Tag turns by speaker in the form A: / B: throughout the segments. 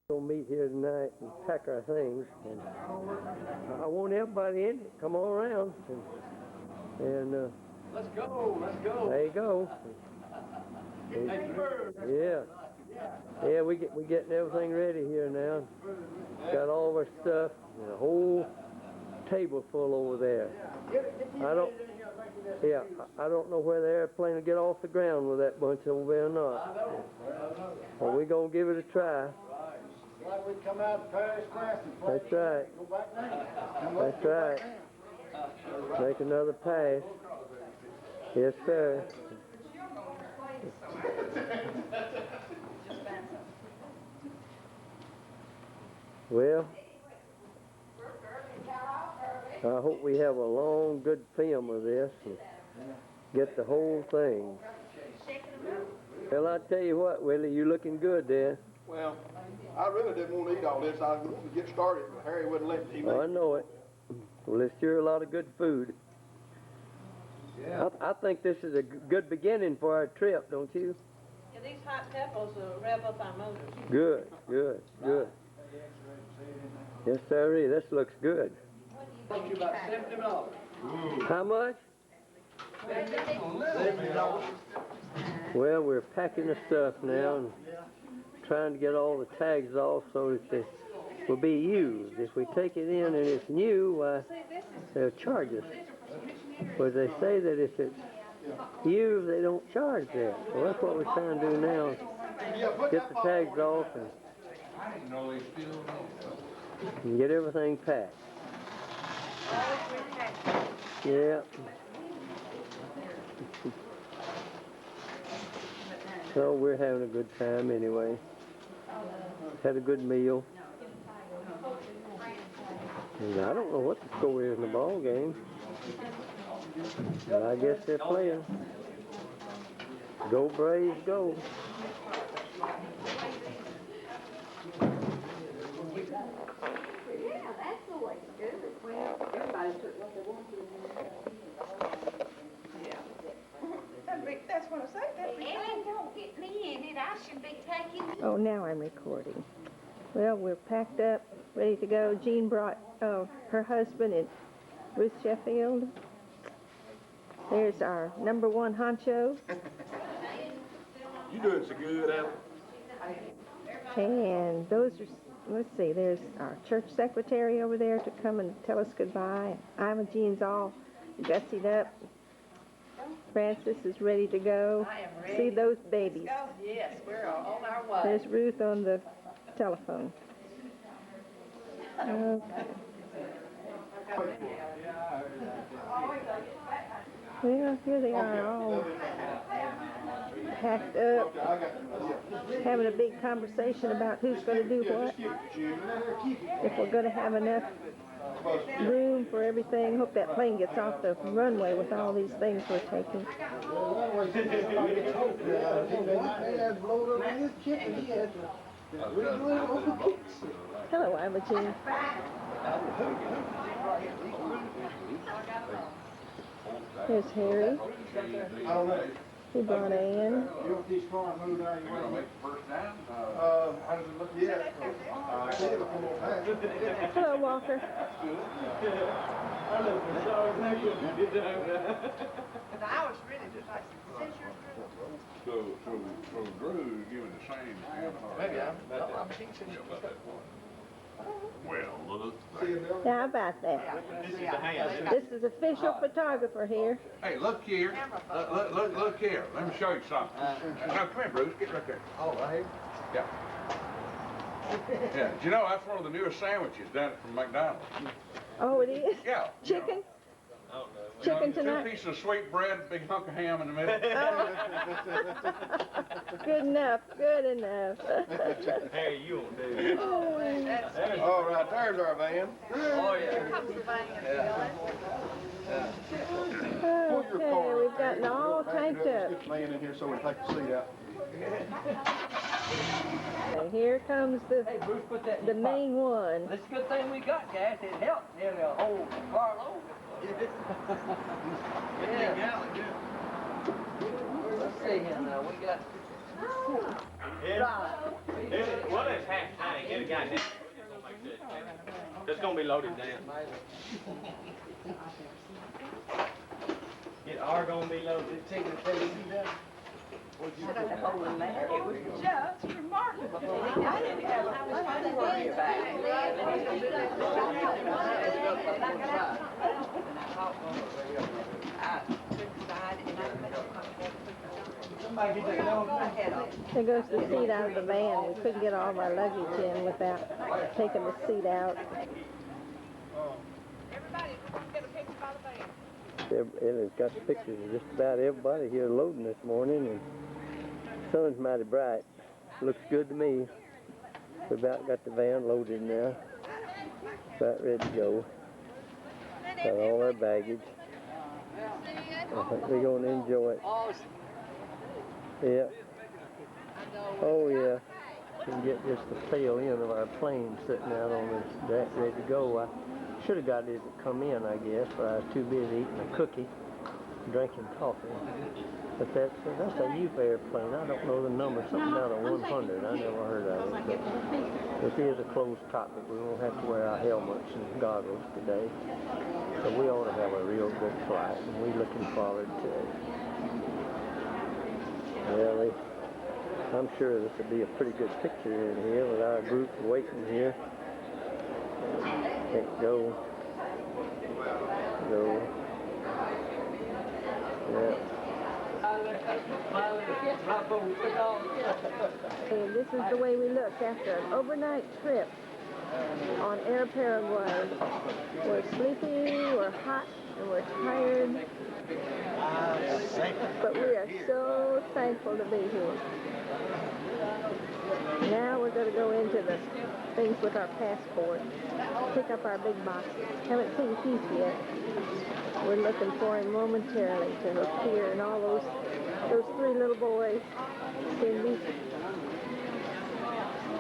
A: We'll meet here tonight and pack our things. And I want everybody in. Come on around. And
B: let's go. Let's go.
A: there you go. Yeah. Yeah, we getting everything ready here now. Got all of our stuff. And a whole table full over there. I don't know where the airplane will get off the ground with that bunch over there or not. But we're going to give it a try.
C: Like we come out of Paris Class and play.
A: That's right.
C: Go back down.
A: That's right. Make another pass. Yes, sir. Well, I hope we have a long, good film of this and get the whole thing. Well, I tell you what, Willie, you're looking good there.
D: Well, I really didn't want to eat all this. I was going to get started, but Harry wouldn't let me.
A: Oh, I know it. Well, it's sure a lot of good food.
D: Yeah.
A: I think this is a good beginning for our trip, don't you?
E: Yeah, these hot peppers will rev up our motors.
A: Good, good, good. Yes, sir. This looks good.
B: Cost you about $70.
A: How much?
B: $70.
A: Well, we're packing the stuff now and trying to get all the tags off so that they will be used. If we take it in and it's new, why, they'll charge us. But they say that if it's used, they don't charge that. Well, that's what we're trying to do now. Get the tags off and get everything packed. Yeah. So we're having a good time anyway. Had a good meal. And I don't know what the score is in the ball game. But I guess they're playing. Go Braves, go.
F: Yeah, that's the way to do it. Well, everybody took what they wanted.
E: That's what I say.
F: Ellen, don't get me in it. I should be taking you.
G: Oh, now I'm recording. Well, we're packed up, ready to go. Jean brought her husband and Ruth Sheffield. There's our number one honcho.
D: You doing so good, Alan?
G: And those are, let's see, there's our church secretary over there to come and tell us goodbye. Jean's all gussied up. Francis is ready to go.
E: I am ready.
G: See those babies.
E: Go. Yes, we're on our way.
G: There's Ruth on the telephone. Okay. Well, here they are, all packed up, having a big conversation about who's going to do what, if we're going to have enough room for everything. Hope that plane gets off the runway with all these things we're taking. Hello, Imogene. There's Harry. He brought Ann. Hello, Walker.
E: I was really just like, since you're
H: So Drew's giving the same answer. Well, look.
G: How about that? This is official photographer here.
H: Hey, look here. Look here. Let me show you something. Now, come here, Bruce. Get right there.
D: Oh, right here?
H: Yeah. Yeah. Do you know that's one of the newest sandwiches down from McDonald's?
G: Oh, it is?
H: Yeah.
G: Chicken?
H: You know,
G: Chicken tonight?
H: 2 pieces of sweet bread, big hunk of ham in the middle.
G: Good enough, good enough.
B: Hey, you'll do.
D: All right, there's our van.
B: Oh, yeah.
G: Okay, we've gotten all tanked up.
D: Get the man in here so we take the seat out.
G: Okay, here comes
B: Hey, Bruce, put that in
G: the
B: your pocket.
G: main one.
B: That's a good thing we got gas. It helped nearly a whole carload. Yeah. Let's see here now. We got
I: Well, it's half tank. It got that. It's gonna be loaded down. It are gonna be loaded. Taking the thing.
F: Had a hole in there. It was just remarkable. I didn't have a funny worry about
G: There goes the seat out of the van. We couldn't get all of our luggage in without taking the seat out.
E: Everybody, get a picture by the van.
A: And it's got pictures of just about everybody here loading this morning, and the sun's mighty bright. Looks good to me. We about got the van loaded now. About ready to go. Got all our baggage. I think we're gonna enjoy it. Yeah. Oh yeah. Can get just the tail end of our plane sitting out on this deck ready to go. I should have got it to come in, I guess, but I was too busy eating a cookie, drinking coffee. But that's a youth airplane. I don't know the number, something out of 100. I never heard of it. But it is a closed cockpit. We won't have to wear our helmets and goggles today. So we ought to have a real good flight, and we're looking forward to it. Well, I'm sure this will be a pretty good picture in here with our group waiting here. Can't go. Yeah.
G: And this is the way we looked after an overnight trip on Air Paraguay. We're sleepy, we're hot, and we're tired. But we are so thankful to be here. Now we're going to go into the things with our passport, pick up our big boxes. Haven't seen Keith yet. We're looking for him momentarily to appear, and all those three little boys, Cindy,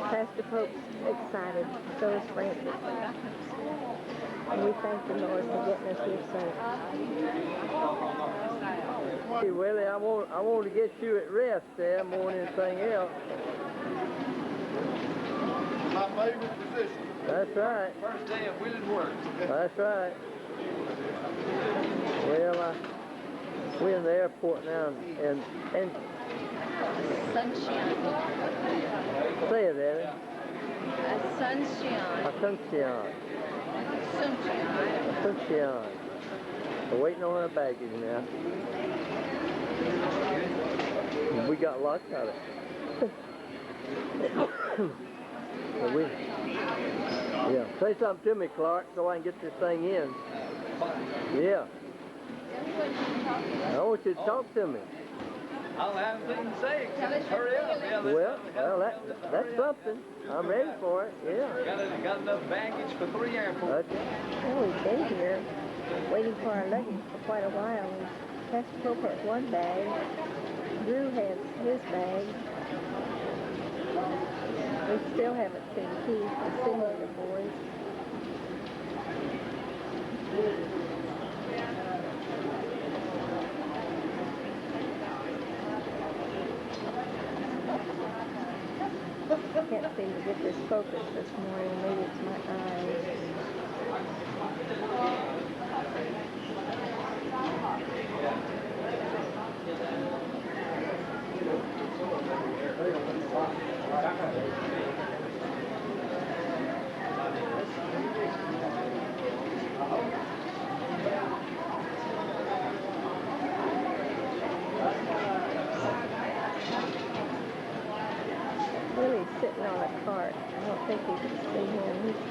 G: Pastor Pope's excited, so is Francis. And we thank the Lord for getting us here safe.
A: Hey Willie, I want to get you at rest there more than anything else.
D: My favorite position.
A: That's right.
B: First day of wheeling work.
A: That's right. Well, we're in the airport now, and
J: Sunshine.
A: say it, Eddie.
J: Sunshine.
A: Asuncion.
J: Sunshine.
A: Asuncion. We're waiting on our baggage now. We got lots of it. Yeah, say something to me, Clark, so I can get this thing in. Yeah. I want you to talk to me.
B: I don't have anything to say except hurry up. Yeah,
A: Well, that's something. I'm ready for it. Yeah.
B: Got enough baggage for 3 airports.
A: Okay.
G: Well, we've been here waiting for our luggage for quite a while. Pastor Pope has one bag. Drew has his bag. We still haven't seen Keith or Cindy and the boys. I can't seem to get this focus this morning. Maybe it's my eyes. Willie's sitting on a cart. I don't think you can see him. He's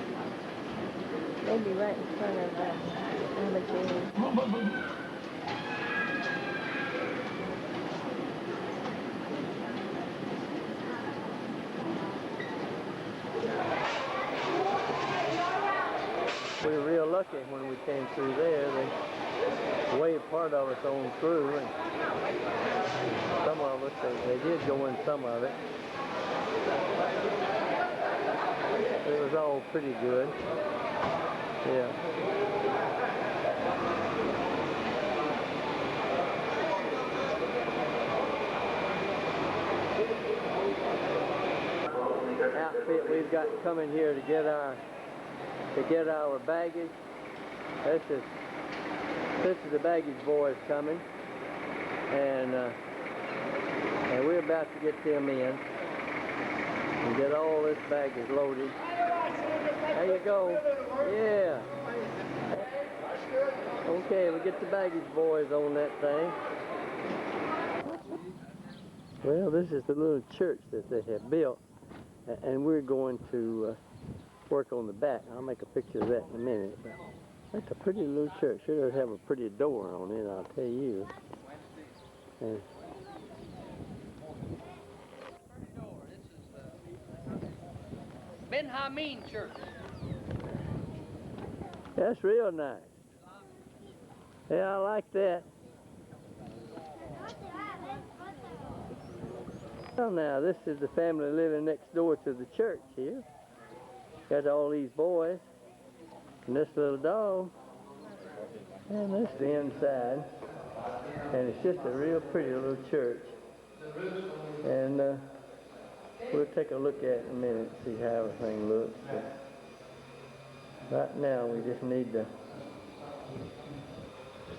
G: maybe right in front of Imogene.
A: We were real lucky when we came through there. They waved part of us on through, and some of us, they did go in some of it. It was all pretty good. Yeah. outfit we've got coming here to get our baggage. This is the baggage boys coming, and we're about to get them in and get all this baggage loaded. There you go. Yeah. Okay, we get the baggage boys on that thing. Well, this is the little church that they have built, and we're going to work on the back. I'll make a picture of that in a minute. But that's a pretty little church. Sure does have a pretty door on it, I'll tell you. And
B: Ben Hameen Church.
A: that's real nice. Yeah, I like that. Well, now, this is the family living next door to the church here. Got all these boys and this little dog. And this is the inside. And it's just a real pretty little church. And we'll take a look at it in a minute and see how everything looks. But right now, we just need to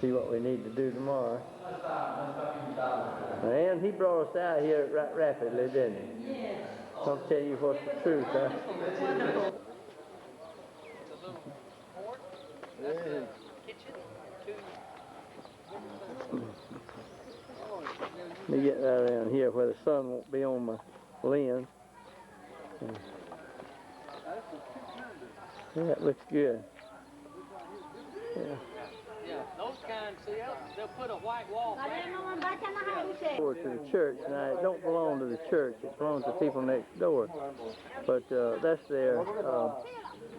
A: see what we need to do tomorrow. And he brought us out here right rapidly, didn't he? Yes. I'll tell you what's the truth, huh?
B: Wonderful. That's the kitchen.
A: Let me get right around here where the sun won't be on my lens. Yeah, it looks good. Yeah.
B: Yeah, those kinds, see, they'll put a white wall back.
A: Over to the church. Now, it don't belong to the church. It belongs to people next door. But that's their,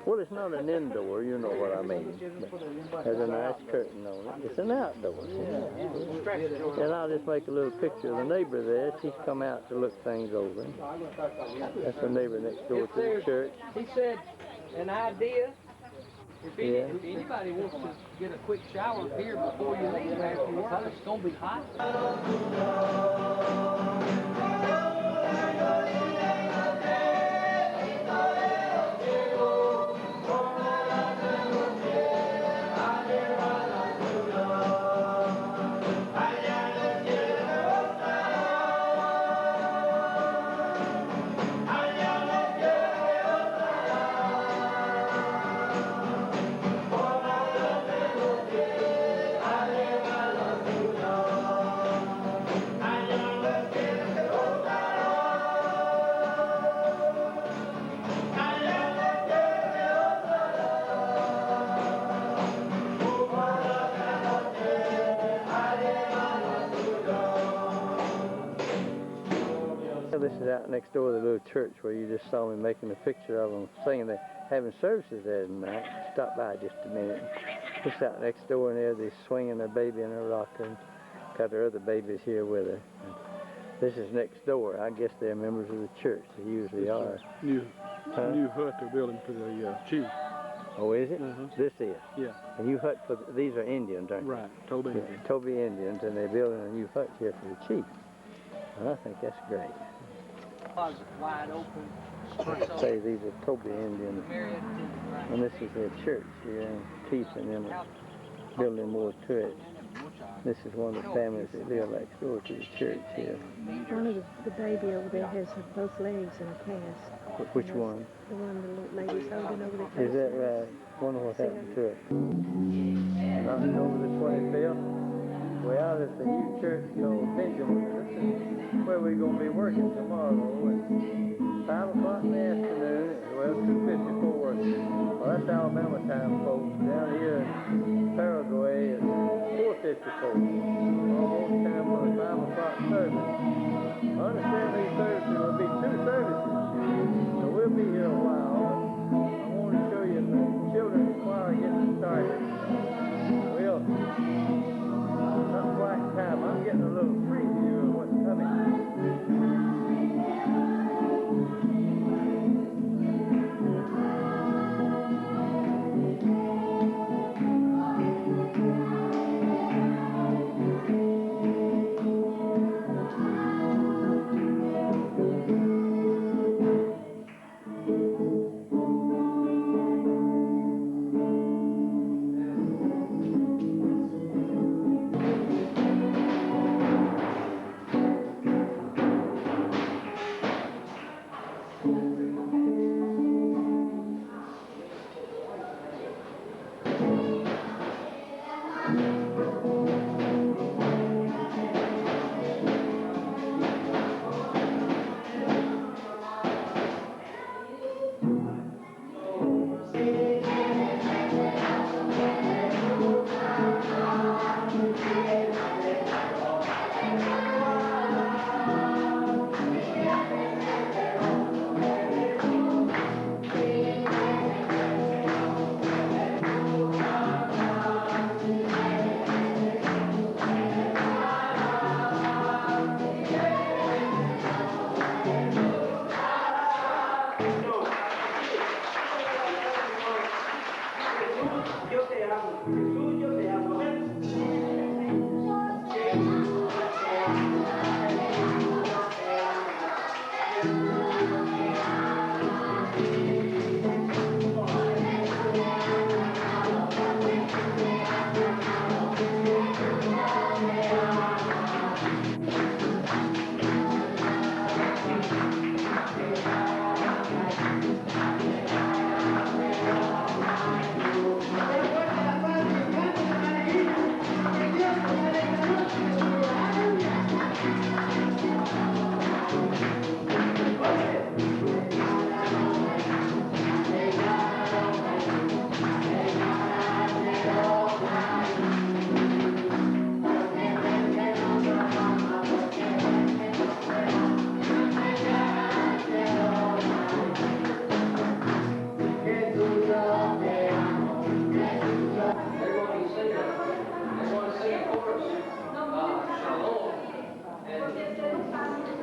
A: well, it's not an indoor, you know what I mean. But there's a nice curtain on it. It's an outdoor. And I'll just make a little picture of the neighbor there. She's come out to look things over. That's the neighbor next door to the church.
B: He said, an idea. If anybody wants to get a quick shower here before you leave after work, it's going to be hot.
A: This is out next door to the little church where you just saw me making a picture of them singing. They're having services there tonight. Stop by just a minute. Just out next door, and they're swinging their baby in a rocker. And got their other babies here with her. And this is next door. I guess they're members of the church. They usually are.
K: New hut they're building for the chief.
A: Oh, is it? This is?
K: Yeah.
A: A new hut for, these are Indians, aren't they?
K: Right, Toby Indians.
A: Toby Indians, and they're building a new hut here for the chief. And I think that's great.
B: Closet wide open.
A: Say these are Toby Indians, and this is their church here, and Chief and them are building more to it. This is one of the families that live next door to the church here.
G: One of the baby over there has both legs in a cast.
A: Which one?
G: The one the lady's holding over the
A: Is that right? Wonder what happened to it. Nothing over the 25th? Well, it's a new church called Benjamin. This is where we're going to be working tomorrow at 5 o'clock in the afternoon. Well, 2:54. Well, that's Alabama time, folks. Down here in Paraguay, it's 4:54. Almost time for the 5 o'clock service. I understand these services will be 2 services, so we'll be here a while. I want to show you the children's choir getting started. Well, not quite time. I'm getting a little preview of what's coming.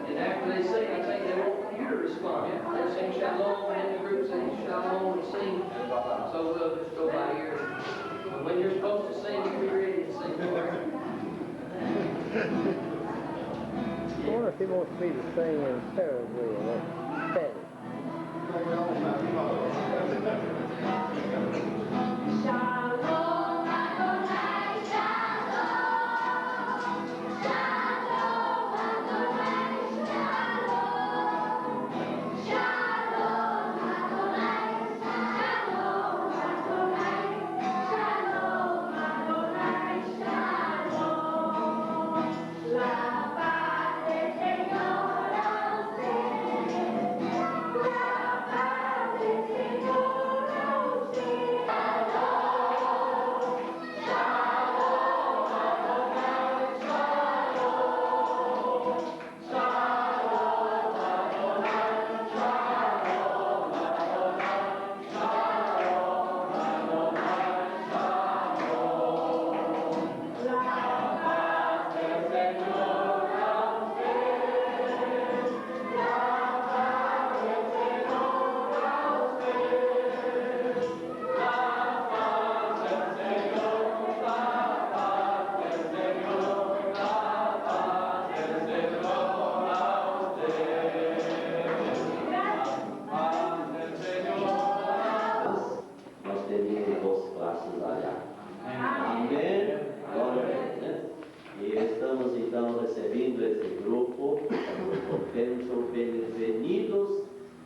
B: And after they sing, I think they want you to respond. They sing shalom, and the group sings shalom and sing. So we'll just go by here. And when you're supposed to sing, you be ready to sing.
A: I wonder if he wants me to sing in Paraguay, that's Spanish.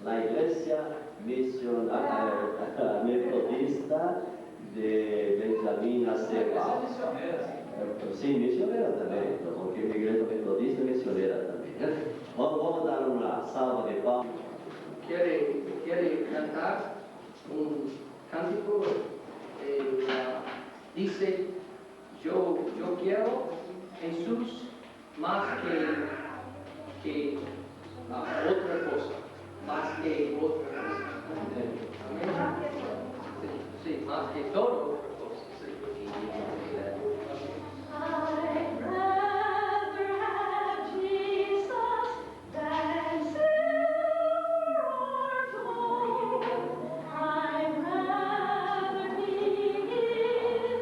L: La iglesia metodista de Benjamín Aceba. Sí, misionera también, porque mi iglesia metodista es misionera también. Vamos a dar una salva de palmas.
B: ¿Quiere cantar un cántico? Dice, yo quiero Jesús más que otra cosa. Más que otra cosa. Amén. Sí, más que todo otra cosa. Sí.
F: I'd rather have Jesus than silver or gold. I'd rather be His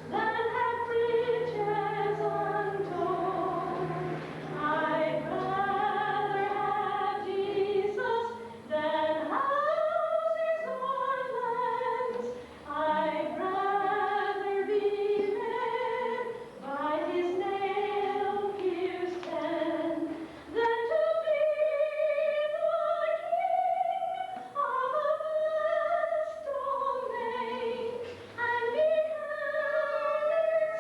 F: than have riches untold. I'd rather have Jesus than houses or lands. I'd rather be led by His nail-pierced hand than to be the king of a vast domain and be crowned in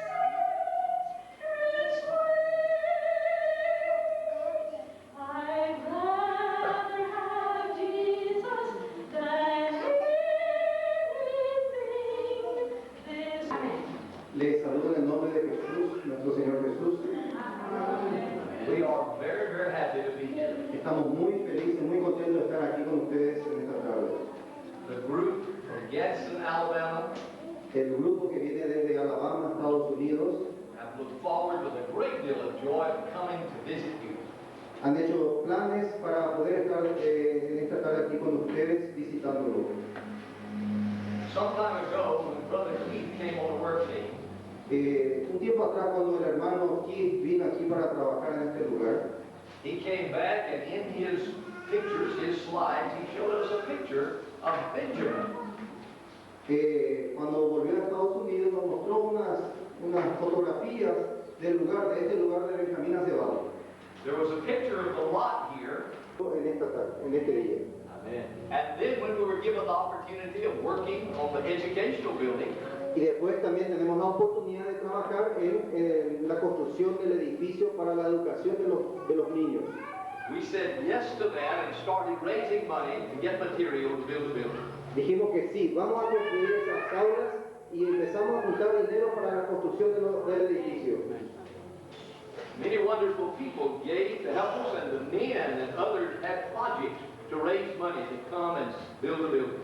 F: sin's rich ways. I'd rather have Jesus than anything this.
C: Les saludo en el nombre de Jesús, nuestro Señor Jesús.
I: We are very, very happy to be here.
C: Estamos muy felices, muy contentos de estar aquí con ustedes en esta tarde.
I: The group from Gadsden, Alabama,
C: El grupo que viene desde Alabama, Estados Unidos,
I: have looked forward with a great deal of joy of coming to visit you.
C: han hecho planes para poder estar en esta tarde aquí con ustedes visitándolos.
B: Some time ago, when Brother Keith came on the work team,
C: Un tiempo atrás, cuando el hermano Keith vino aquí para trabajar en este lugar,
B: he came back and in his pictures, his slides, he showed us a picture of Benjamin.
C: cuando volvió a Estados Unidos nos mostró unas fotografías del lugar, de este lugar de Benjamín Acevedo.
B: There was a picture of the lot here.
C: En este día.
B: Amen. And then when we were given the opportunity of working on the educational building,
C: Y después también tenemos la oportunidad de trabajar en la construcción del edificio para la educación de los niños.
B: we said yes to that and started raising money to get material to build the building.
C: Dijimos que sí, vamos a construir esas aulas y empezamos a juntar dinero para la construcción del edificio.
B: Many wonderful people gave to help us, and the men and others had projects to raise money to come and build the building.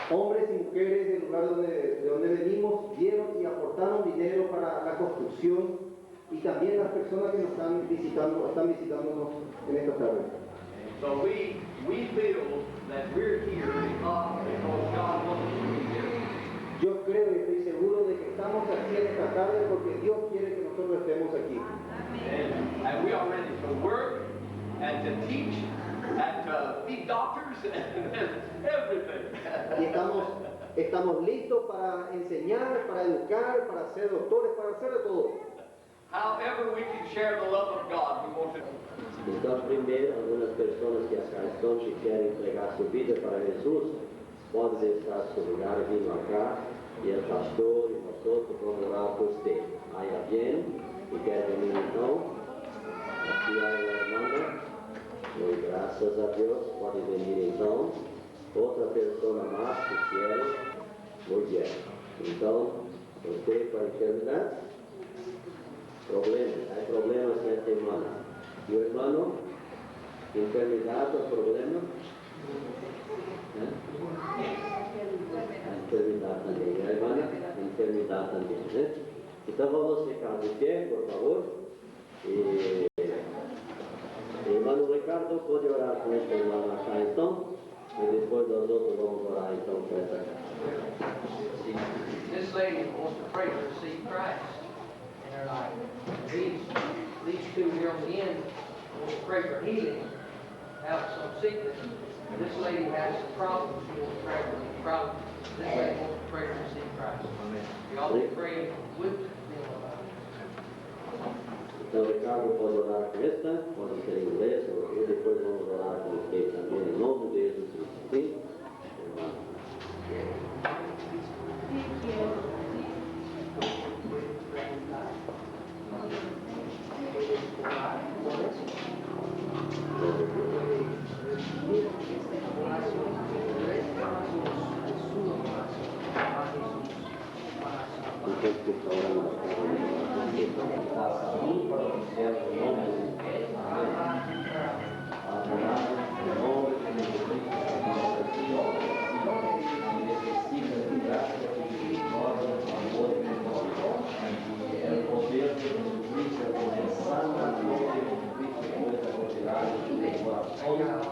C: Hombres y mujeres del lugar de donde venimos dieron y aportaron dinero para la construcción y también las personas que nos están visitándonos en esta tarde.
B: So we feel that we're here because God wants us to be here.
C: Yo creo y estoy seguro de que estamos aquí en esta tarde porque Dios quiere que nosotros estemos aquí.
B: And we are ready to work and to teach and to be doctors and everything.
C: Y estamos listos para enseñar, para educar, para ser doctores, para hacer de todo.
B: However we can share the love of God, we want to.
L: Então, primeiro, algumas pessoas que acá estão que querem entregar sua vida para Jesus, podem deixar seu lugar e vir acá, e o pastor e nós vamos orar por você. Aí alguém que quer venir então, aqui há uma irmã, e graças a Deus pode venir então, outra pessoa mais que quer, muito bem. Então, você pode terminar? Problemas, há problemas esta semana. E o irmão, enfermidade ou problema? Enfermidade também. A irmã, enfermidade também, né? Então vamos ficar de pé, por favor. E irmão Ricardo pode orar com esta irmã acá então. E depois nós outros vamos orar então com essa casa.
B: This lady wants to pray to receive Christ in her life. These two here on the end want to pray for healing, have some sickness. This lady has some problems. She wants to pray for problems. This lady wants to pray to receive Christ. We all be praying with them.
L: Então, Ricardo pode orar com esta, pode ser em inglês, e depois vamos orar com você também, em nome de Jesus Cristo. Sim?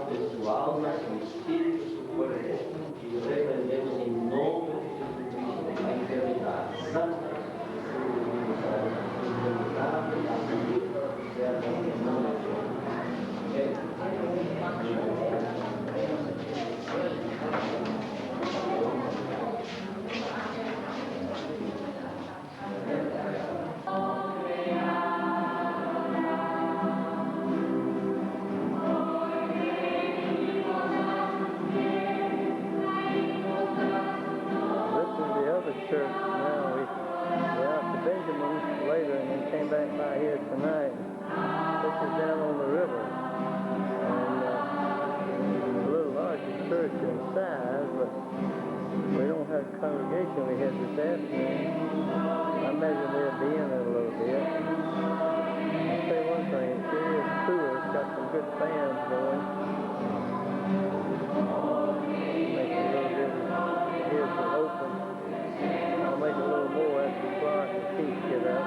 L: Pessoal, no espírito, no corpo, e repreendemos em nome de Jesus Cristo a enfermidade santa,
A: church now. We're out to Benjamin later and then came back by here tonight. This is down on the river. And it's a little larger church in size, but we don't have a congregation we had this afternoon. I imagine they'll be in it a little bit. I'll say one thing, it sure is cool. It's got some good bands going. Make a little bit here's the open. I'll make a little more after Clark and Keith get up.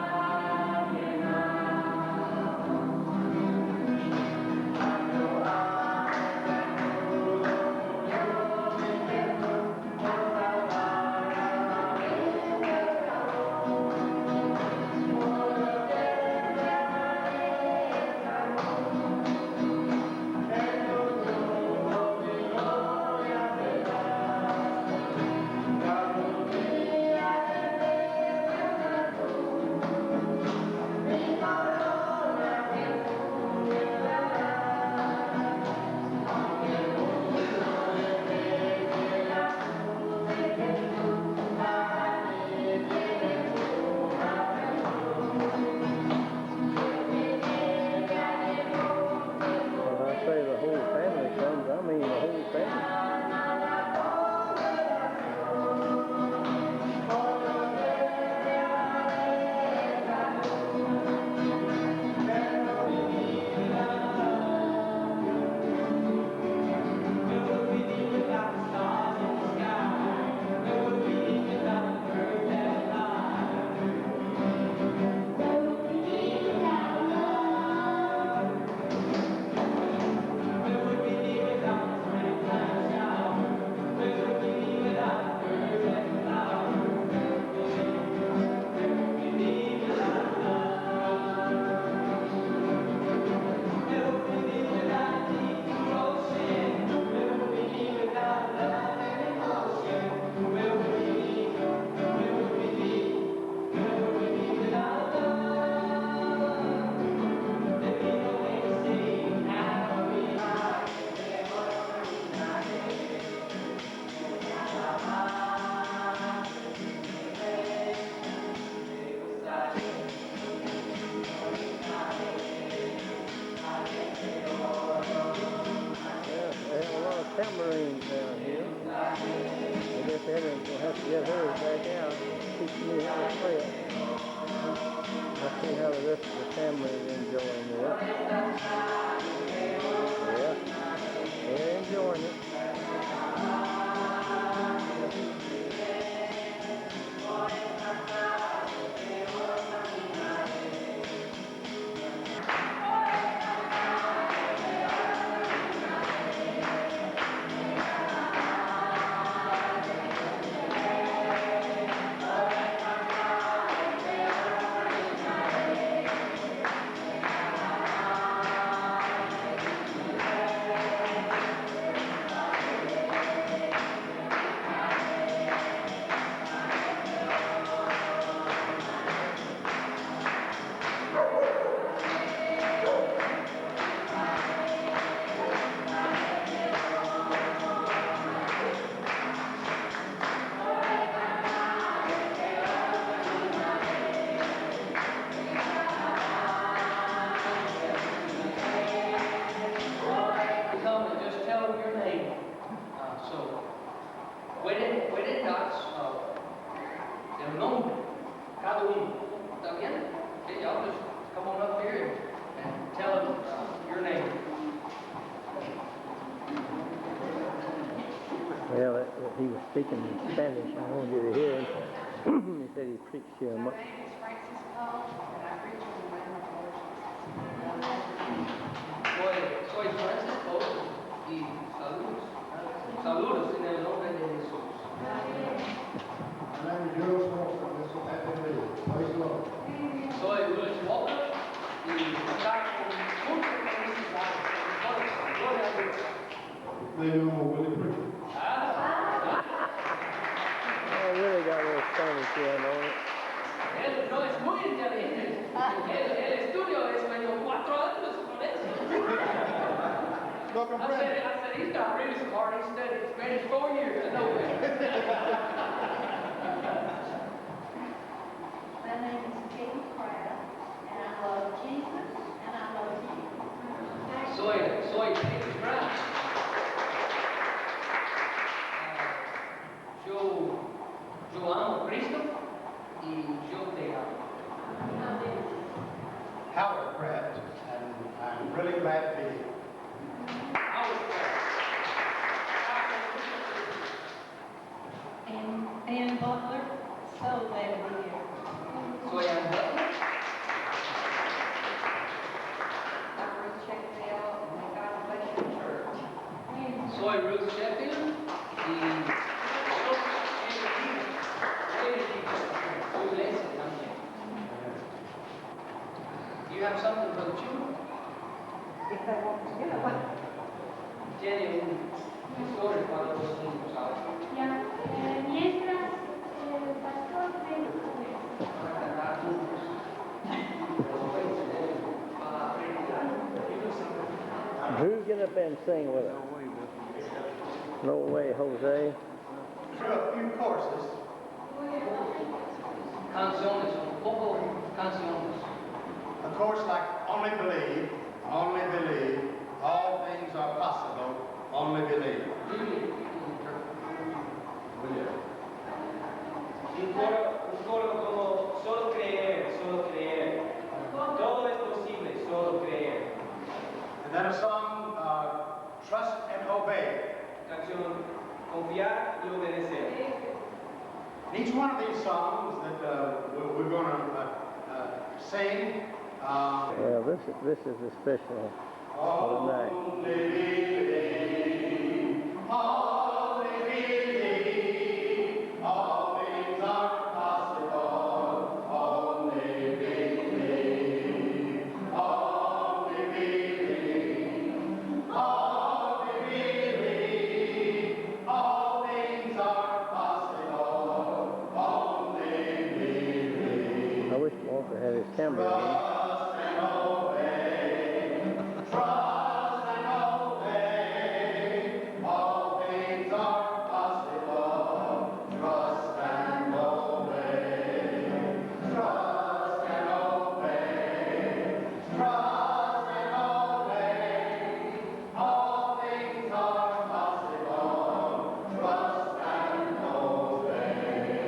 A: let her back out, teach me how to play. I see how the rest of the family is enjoying this. Yeah, they're enjoying it.
B: Come and just tell them your name. So, pueden dar el nombre, cada uno. ¿Está bien? Okay, y'all just come on up here and tell them your name.
A: Well, he was speaking in Spanish. I wanted you to hear him. He said he preached here much.
B: Soy Francisco y saludos. Saludos en el nombre de Jesús. Soy Luis Walker y acá con mucha felicidad. Gloria a Dios.
A: I really got a little Spanish here, on it.
B: Él no es muy inteligente. El estudio es medio 4 años con eso. I said he's not really smart. He studied Spanish 4 years. I know that.
F: My name is Katie Pratt, and I love Jesus, and I love you.
B: Soy James Brown. Yo amo a Cristo y yo te amo.
C: Howard Pratt, and I'm really glad to be here.
B: Howard Pratt.
F: Ann Butler, so glad to be here.
B: Soy Ann Butler.
F: Ruth Sheffield, and God bless your church.
B: Soy Ruth Sheffield y you have something for the children?
F: If they want to get away.
B: Tiene un historia para los niños, ¿sabes?
F: Mientras el pastor
B: Para cantar juntos. Para predicar.
A: Who's get up there and sing with us? No way, Jose.
C: Through a few courses,
B: Canciones, un poco canciones.
C: a course like Only Believe, all things are possible, only believe.
I: Un coro como solo creer, todo es posible, solo creer.
C: And then a song, Trust and Obey.
I: Canción, confiar y obedecer.
C: And each one of these songs that we're going to sing,
A: Well, this is the special for the night.
C: only believe, only believe, all things are possible, only believe, only believe, only believe, all things are possible, only believe.
A: I wish Walter had his camera on.
C: Trust and obey, all things are possible. Trust and obey, trust and obey, trust and obey, all things are possible. Trust and obey.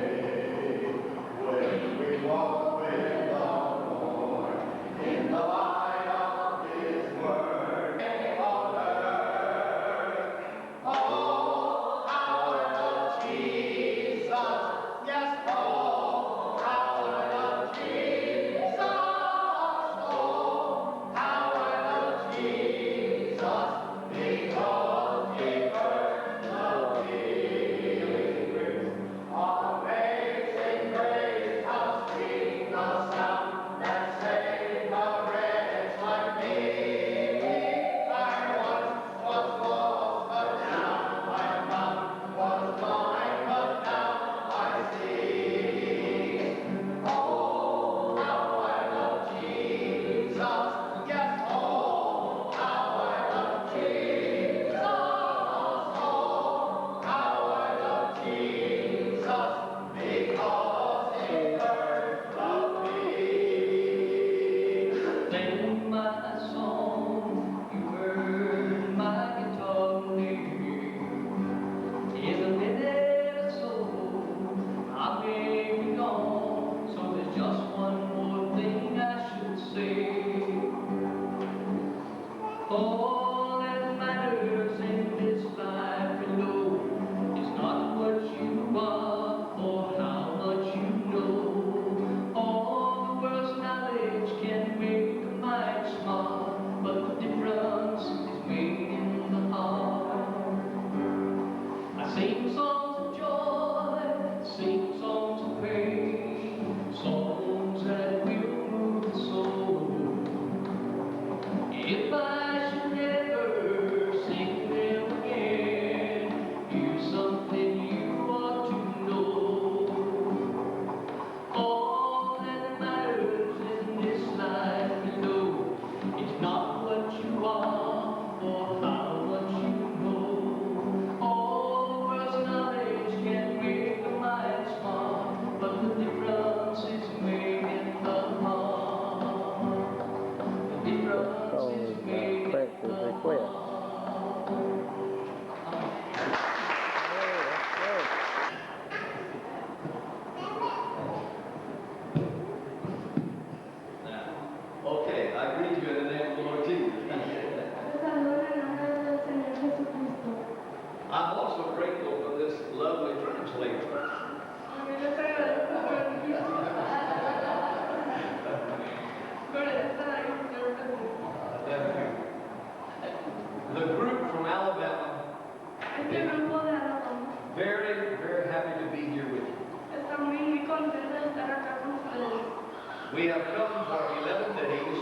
B: We have come for 11 days.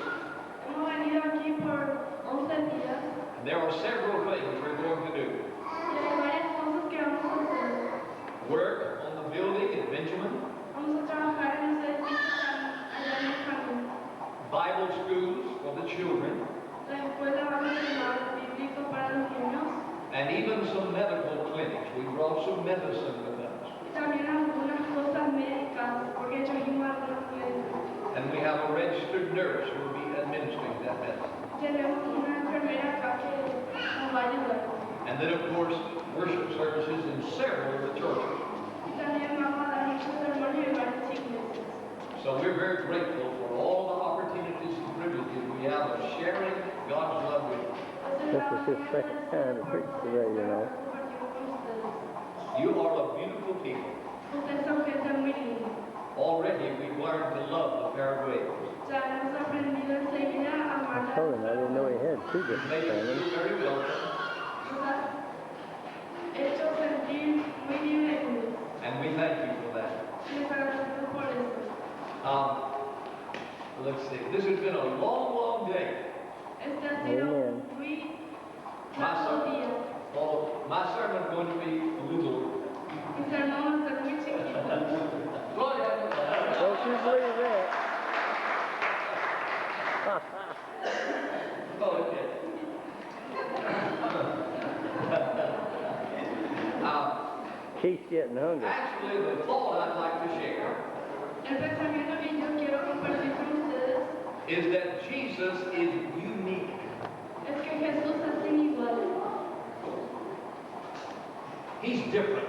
E: Hemos venido aquí por 11 días
B: And there are several things we're going to do.
E: y hay varias cosas que vamos a hacer.
B: Work on the building at Benjamin,
E: Vamos a trabajar en ese edificio allá en el jardín.
B: Bible schools for the children,
E: La escuela va a mencionar bíblico para los niños
B: and even some medical clinics. We brought some medicine with us.
E: y también algunas cosas médicas porque trajimos algunos médicos.
B: And we have a registered nurse who will be administering that medicine.
E: Tenemos una enfermera acá que nos va a ayudar.
B: And then, of course, worship services in several of the churches.
E: Y también vamos a dar muchos sermones en varias iglesias.
B: So we're very grateful for all the opportunities and privileges we have of sharing God's love with you.
A: This is his second time to preach today, you know.
B: You are a beautiful people.
E: Ustedes son gente muy linda.
B: Already we've learned to love the Paraguayans.
E: Ya hemos aprendido enseguida a amar
A: I told him I didn't know he had two different
B: They feel
A: families.
B: very welcome,
E: Nos ha hecho sentir muy bienvenidos.
B: and we thank you for that.
E: Les agradezco por eso.
B: Let's see. This has been a long, long day.
E: Este ha sido
A: Amen.
E: un muy
B: My
E: largo
B: sermon,
E: día.
B: my sermon is going to be little.
E: Mi sermón va a ser muy chiquito.
B: Go ahead.
A: Don't you believe that?
B: Okay.
A: Keith's getting hungry.
B: Actually, the thought I'd like to share
E: El pensamiento que yo quiero compartir con ustedes
B: is that Jesus is unique.
E: es que Jesús es inigual.
B: He's different,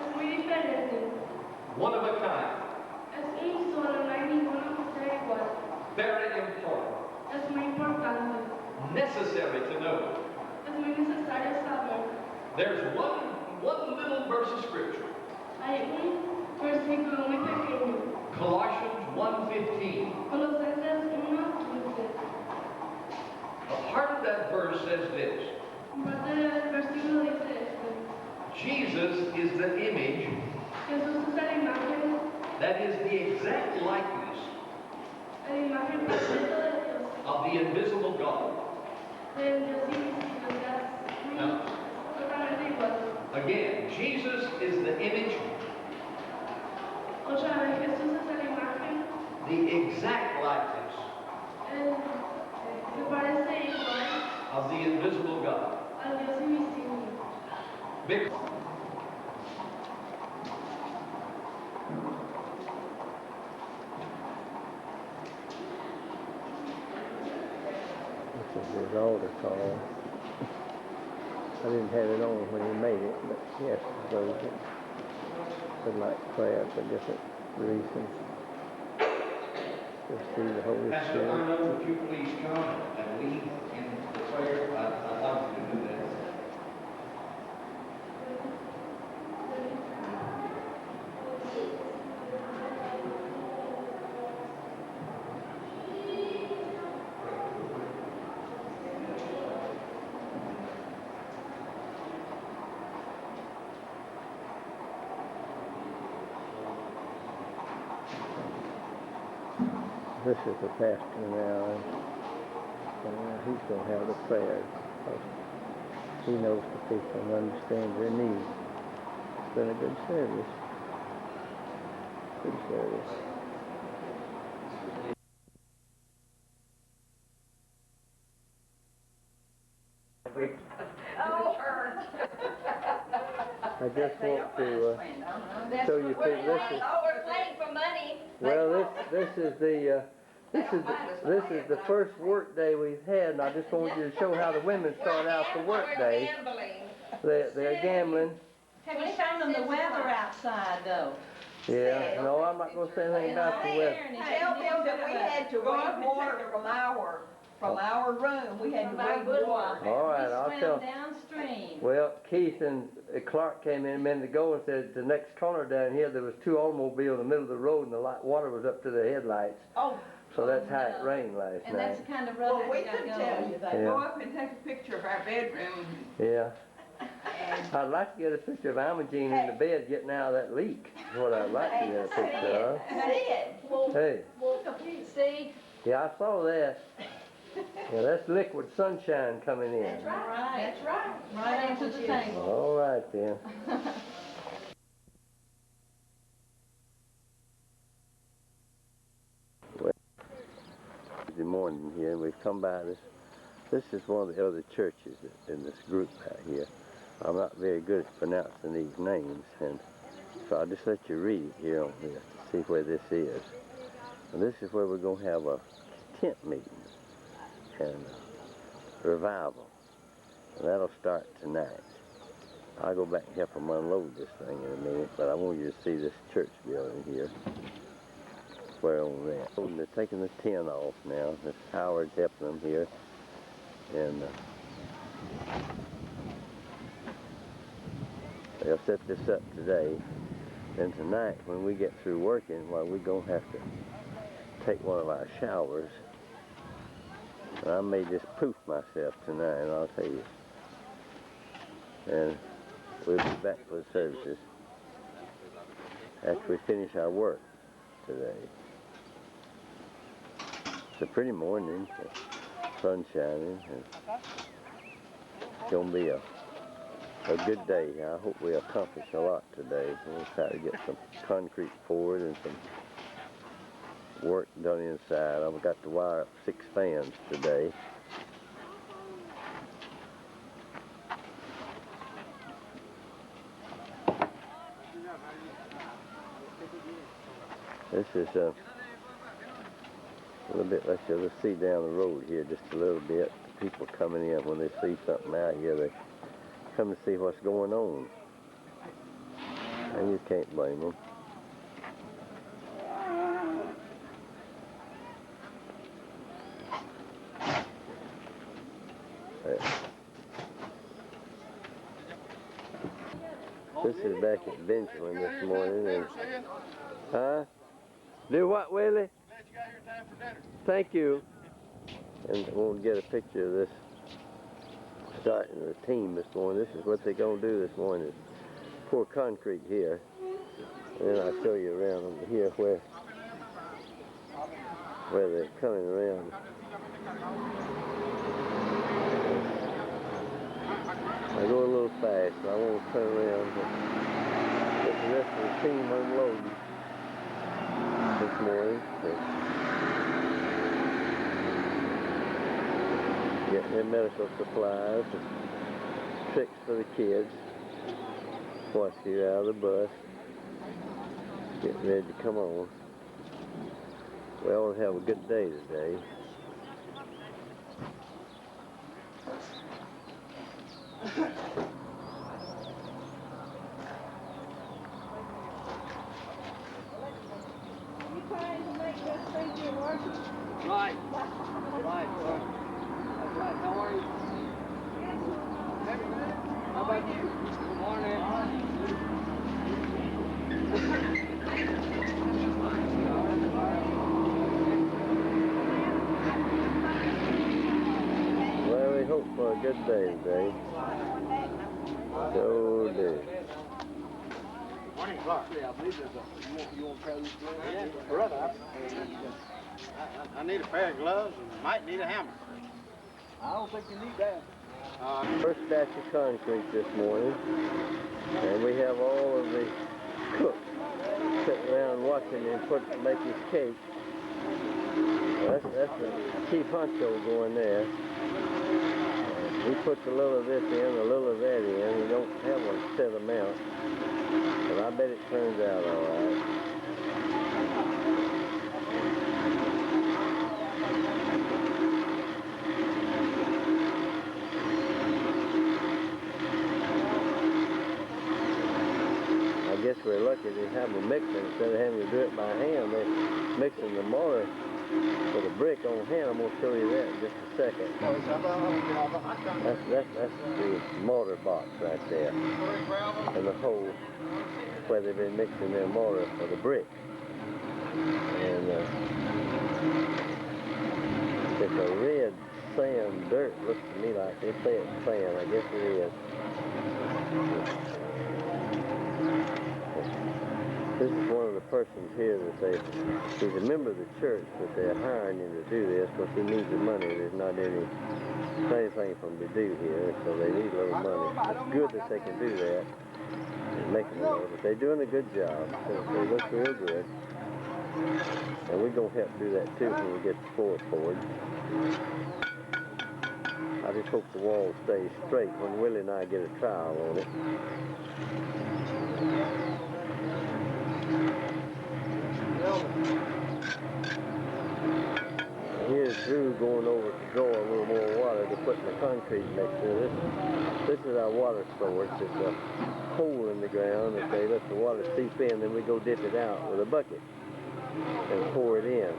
E: Es muy diferente.
B: one of a kind,
E: Es un solo, no hay ninguno que sea igual.
B: very important,
E: Es muy importante.
B: necessary to know.
E: Es muy necesario saber.
B: There's one little verse of scripture,
E: Hay un versículo muy pequeño.
B: Colossians 1:15.
E: Colosenses 1:15.
B: A part of that verse says this:
E: Parte del versículo dice esto.
B: Jesus is the image,
E: Jesús es la imagen,
B: that is the exact likeness
E: la imagen perfecta de Dios,
B: of the invisible God.
E: del Dios invisible, es
B: No.
E: totalmente igual.
B: Again, Jesus is the image,
E: Otra vez, Jesús es la imagen,
B: the exact likeness
E: se parece igual
B: of the invisible God.
E: al Dios invisible.
B: Big.
A: This is his altar call. I didn't have it on when he made it, but yes, those that would like prayer for different reasons. Receive the Holy
B: Pastor
A: Spirit.
B: Arnold, would you please come and lead in the prayer? I'd like you to do that.
A: This is the pastor now, and he's going to have the prayers. He knows the people and understands their needs. It's been a good service. Good service. I just want to show you this is
J: we're playing for money.
A: well this is the first work day we've had, and I just want you to show how the women start out the work day. They're gambling.
F: Have you shown them the weather outside, though?
A: Yeah, no, I'm not going to say anything about the weather.
F: Tell them that we had to bring water from our room. We had to bring water.
A: All right, I'll tell.
F: Downstream.
A: Well, Keith and Clark came in a minute ago and said the next corner down here there was two automobiles in the middle of the road and the water was up to the headlights.
F: Oh.
A: So that's how it rained last
F: And
A: night.
F: that's the kind of road
J: Well, we
F: we got
J: could
F: going.
J: tell you that.
A: Yeah.
J: Go up and take a picture of our bedroom.
A: Yeah. I'd like to get a picture of Imogene in the bed getting out of that leak. Is what I'd like to get a picture of. Hey.
J: See?
A: Yeah, I saw that. Yeah, that's liquid sunshine coming in.
J: That's right. That's right. Right into the table.
A: All right then. Well, Tuesday morning here, and we've come by this. This is one of the other churches in this group out here. I'm not very good at pronouncing these names, and so I'll just let you read it here on here to see where this is. And this is where we're going to have a tent meeting and revival. And that'll start tonight. I'll go back and help them unload this thing in a minute, but I want you to see this church building here. Where on that. So they're taking the tent off now. This Howard's helping them here. And they'll set this up today. And tonight, when we get through working, well, we're going to have to take one of our showers. And I made this poof myself tonight, and I'll tell you. And we'll be back for the services after we finish our work today. It's a pretty morning, the sun shining, and it's going to be a good day. I hope we accomplish a lot today. We'll try to get some concrete poured and some work done inside. I've got to wire up 6 fans today. This is a little bit, let's see down the road here just a little bit. People coming in when they see something out here, they come to see what's going on. And you can't blame them. This is back at Benjamin this morning, and huh? Do what, Willie? Thank you. And we'll get a picture of this starting the team this morning. This is what they're going to do this morning, is pour concrete here. And then I'll show you around over here where they're coming around. I go a little fast, so I won't turn around. But get the rest of the team unloading this morning. Getting their medical supplies and tricks for the kids. Once you out of the bus, getting ready to come on. We all have a good day today.
B: Right. Right. That's right. How are you? How about you? Good morning.
A: Well, we hope for a good day today. So do.
D: Morning, Clark. Yeah, I believe there's you want to try this glove? Yeah, brother. I need a pair of gloves and might need a hammer. I don't think you need that.
A: First batch of concrete this morning, and we have all of the cooks sitting around watching him make his cake. Well, that's the chief honcho going there. He puts a little of this in, a little of that in. We don't have a set amount, but I bet it turns out all right. I guess we're lucky to have a mixer instead of having to do it by hand. They're mixing the mortar with a brick on hand. I'm going to show you that in just a second. That's the mortar box right there. And the hole where they've been mixing their mortar for the brick. And it's a red sand dirt looks to me like they say it's sand. I guess it is. This is one of the persons here that he's a member of the church, but they're hiring him to do this because he needs the money. There's not anything for him to do here, so they need a little money. It's good that they can do that and make it money, but they're doing a good job. So they look real good. And we're going to help do that too when we get the floor poured. I just hope the wall stays straight when Willie and I get a trial on it. Here's Drew going over to draw a little more water to put in the concrete mixer. This is our water source. It's a hole in the ground that they let the water seep in, then we go dip it out with a bucket and pour it in.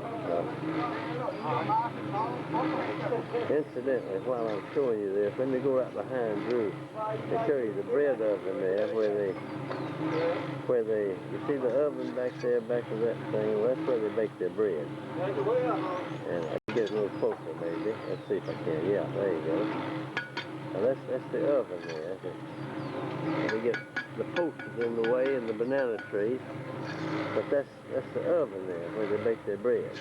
A: Incidentally, while I'm showing you this, let me go right behind Drew and show you the bread oven there you see the oven back there, back of that thing? Well, that's where they bake their bread. And I can get a little closer maybe. Let's see if I can. Yeah, there you go. Now that's the oven there. We get the posts in the way and the banana trees, but that's the oven there where they bake their bread.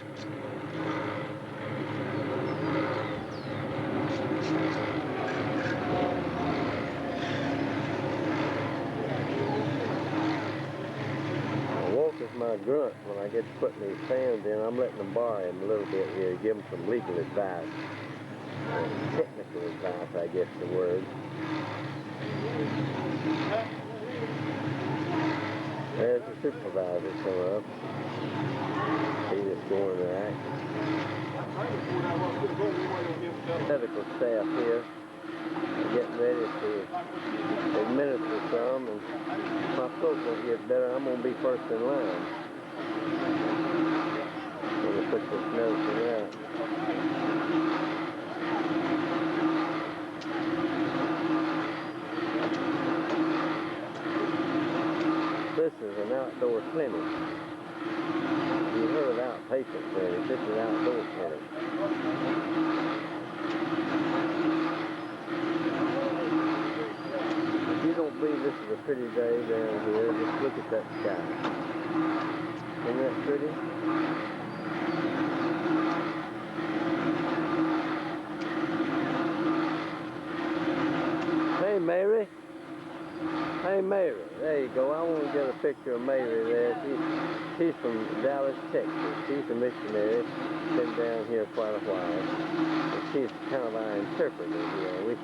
A: Walker's my grunt when I get to putting these fans in. I'm letting them borrow him a little bit here, give him some legal advice, technical advice, I guess the word. There's the supervisor come up. He's just going to act. Medical staff here getting ready to administer some, and my throat won't get better. I'm going to be first in line. I'm going to put this medicine out. This is an outdoor clinic. You heard of outpatient clinic. This is an outdoor clinic. If you don't believe this is a pretty day down here, just look at that sky. Isn't that pretty? Hey, Mary. Hey, Mary. There you go. I want to get a picture of Mary there. She's from Dallas, Texas. She's a missionary. Been down here quite a while. And she's kind of our interpreter here.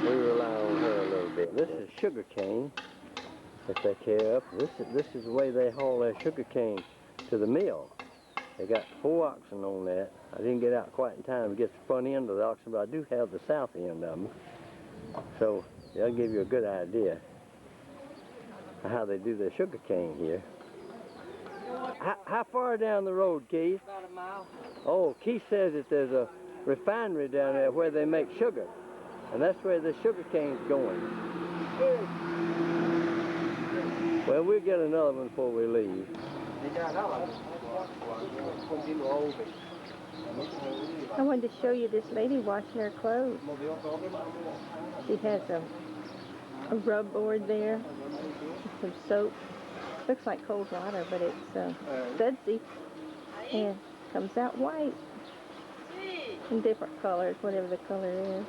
A: We rely on her a little bit. This is sugar cane that they carry up. This is the way they haul their sugar cane to the mill. They got 4 oxen on that. I didn't get out quite in time to get the front end of the oxen, but I do have the south end of them. So that'll give you a good idea of how they do their sugar cane here. How far down the road, Keith?
F: About a mile.
A: Oh, Keith says that there's a refinery down there where they make sugar. And that's where the sugar cane's going. Well, we'll get another one before we leave.
G: I wanted to show you this lady washing her clothes. She has a rub board there, some soap. Looks like cold water, but it's sudsy and comes out white in different colors, whatever the color is.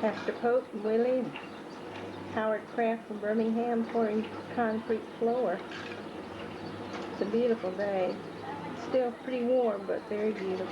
G: Pastor Pope, Willie, and Howard Kraft from Birmingham pouring concrete floor. It's a beautiful day. Still pretty warm, but very beautiful.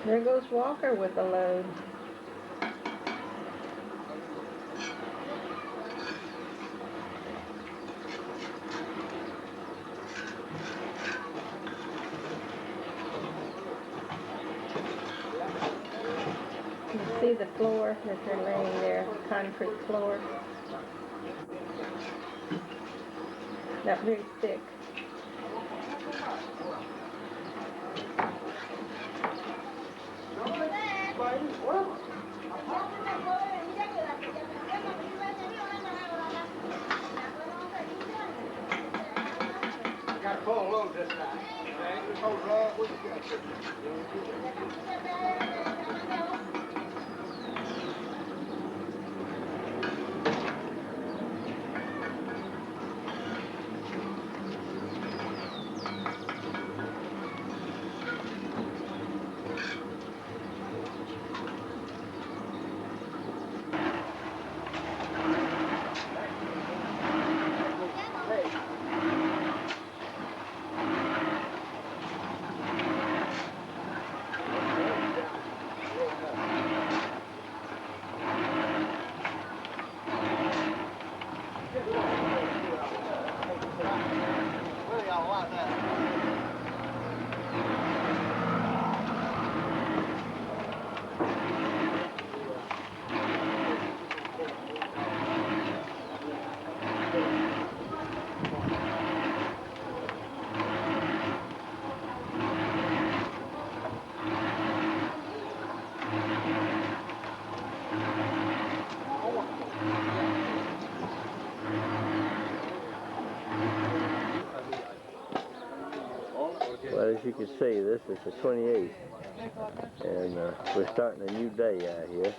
G: There goes Walker with the load. You see the floor that they're laying there, concrete floor. Not very thick.
D: Got a full load this time. This whole rod, what you got?
A: Well, as you can see, this is the 28th, and we're starting a new day out here.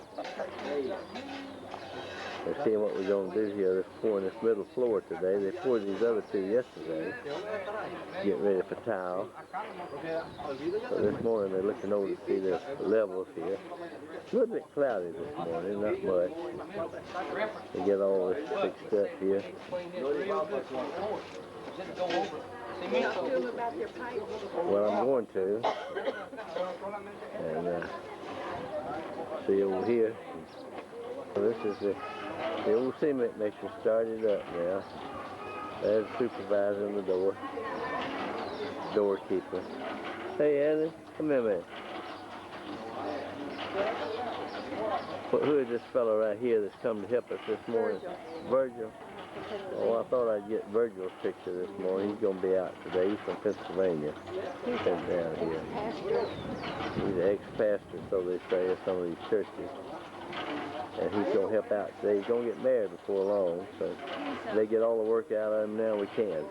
A: We're seeing what we're going to do here. They're pouring this middle floor today. They poured these other two yesterday, getting ready for tile. So this morning they're looking over to see the levels here. It's a little bit cloudy this morning, not much. They get all this fixed up here. Well, I'm going to. And see over here. So this is the old cement mixer started up now. There's the supervisor in the door. Doorkeeper. Hey, Annie, come here, man. Who is this fellow right here that's come to help us this morning? Virgil. Oh, I thought I'd get Virgil's picture this morning. He's going to be out today. He's from Pennsylvania. He's been down here. He's an ex-pastor, so they say, at some of these churches. And he's going to help out today. He's going to get married before long, so if they get all the work out of him now, we can.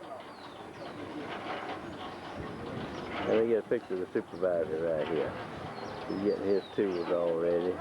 A: And they get a picture of the supervisor right here. He's getting his tools already.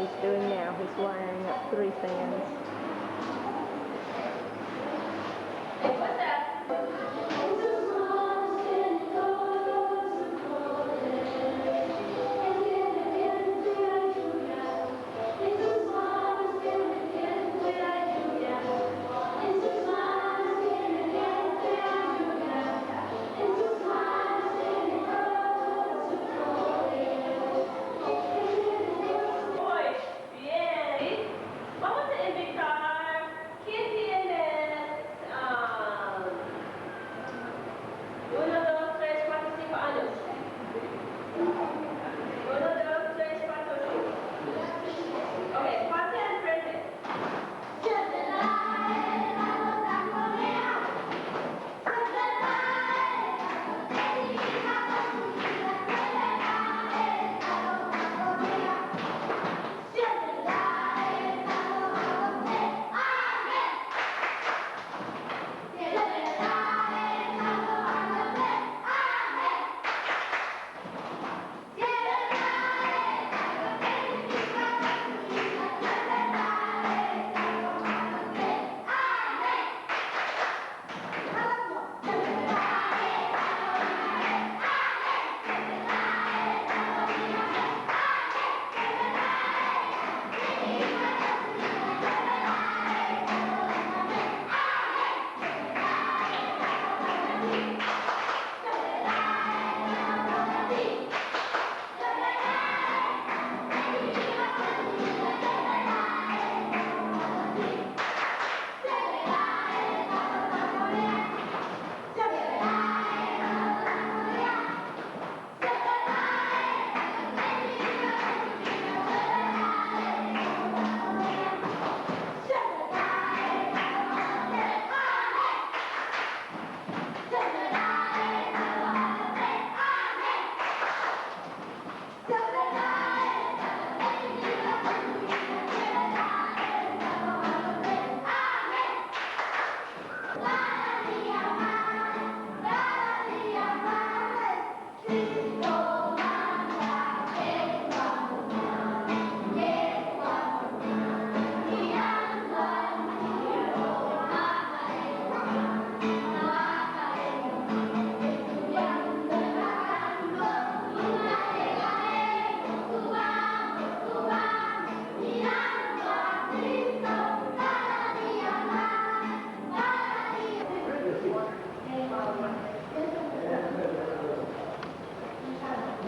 G: he's doing now. He's wiring up 3 fans.
E: What's that? Vamos a invitar, ¿quién tiene 1, 2, 3, 4, 5 años? 1, 2, 3, 4, 5. Ok, pase al frente.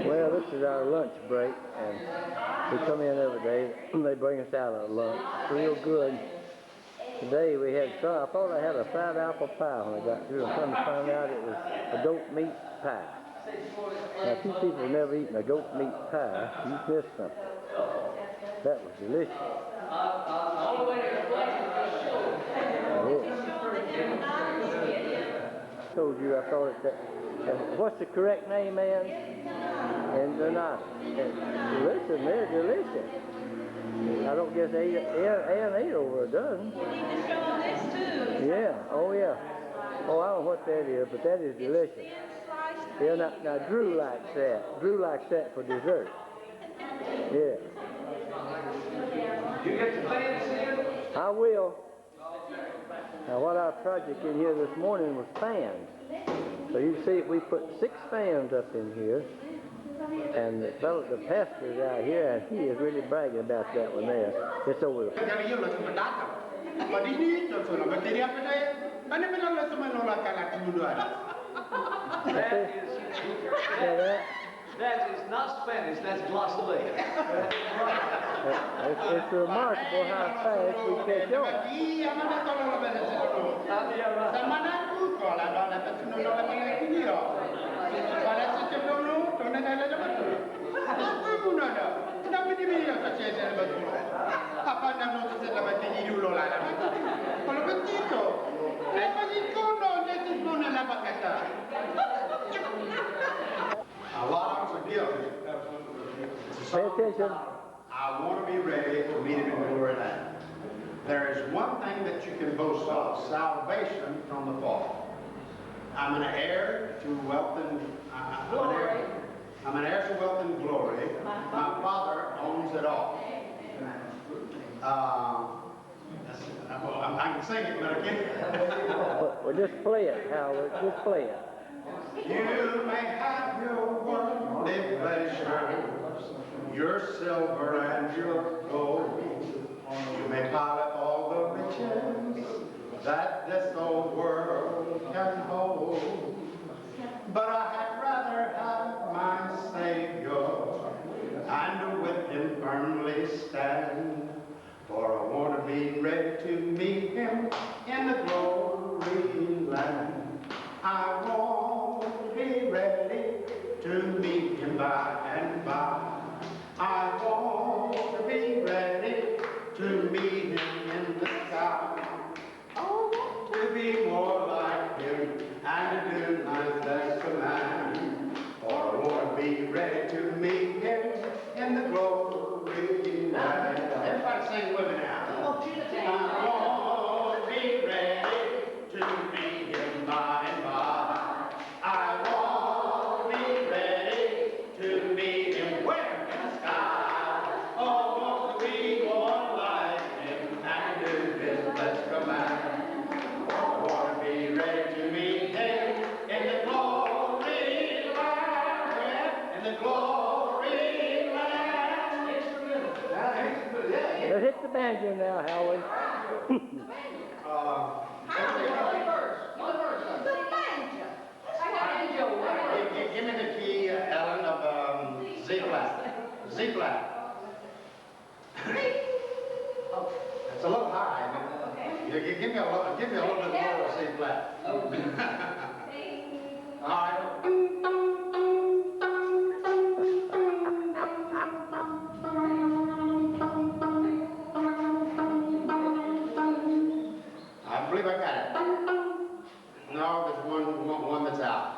A: Well, this is our lunch break, and we come in every day, and they bring us out our lunch. Real good. Today we had some, I thought I had a fried apple pie when I got through, and come to find out it was a goat meat pie. Now, if you people have never eaten a goat meat pie, you've missed something. That was delicious. I told you I thought it that. What's the correct name, man? And they're not. Listen, they're delicious. I don't guess Ann ate over a dozen. Yeah, oh yeah. Oh, I don't know what that is, but that is delicious. Yeah, now Drew likes that. Drew likes that for dessert. Yeah.
B: You get the fans in?
A: I will. Now what our project in here this morning was fans. So you see we put 6 fans up in here. And the pastor is out here, and he is really bragging about that one there. It's over the...
B: That is not Spanish, that's glossolalia.
A: It's remarkable how fast we catch on.
D: A lot of us are guilty.
A: Pay attention.
D: I want to be ready to meet him in glory land. There is one thing that you can boast of, salvation from the fall. I'm an heir to wealth and I'm an heir to wealth and glory. My Father owns it all. Well, I can sing it, but I can't.
A: Well, just play it, Howard. Just play it.
D: You may have your worldly pleasures, your silver and your gold. You may pile up all the riches that this old world can hold. But I had rather have my Savior and with him firmly stand. For I want to be ready to meet him in the glory land. I want to be ready to meet him by and by. I want to be ready to meet him in the sky. I want to be more like him and to do my best command. For I want to be ready to meet him in the glory land. Everybody sing with me now. I want to be ready to meet him by and by. I want to be ready to meet him where in the sky. Oh, I want to be more like him and do his best command. I want to be ready to meet him in the glory land. In the glory land.
A: Let's hit the banjo now, Howard.
D: Give me the key, Ellen, of Z flat. Z flat. It's a little high. Give me a little bit more C flat. All right. I believe I got it. No, there's one that's out.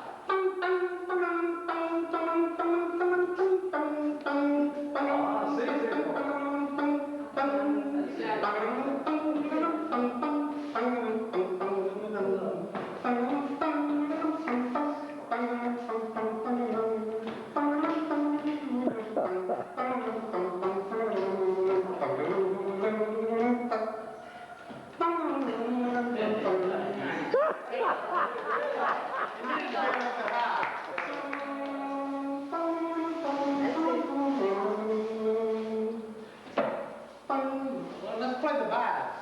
D: Well, let's play the vibes.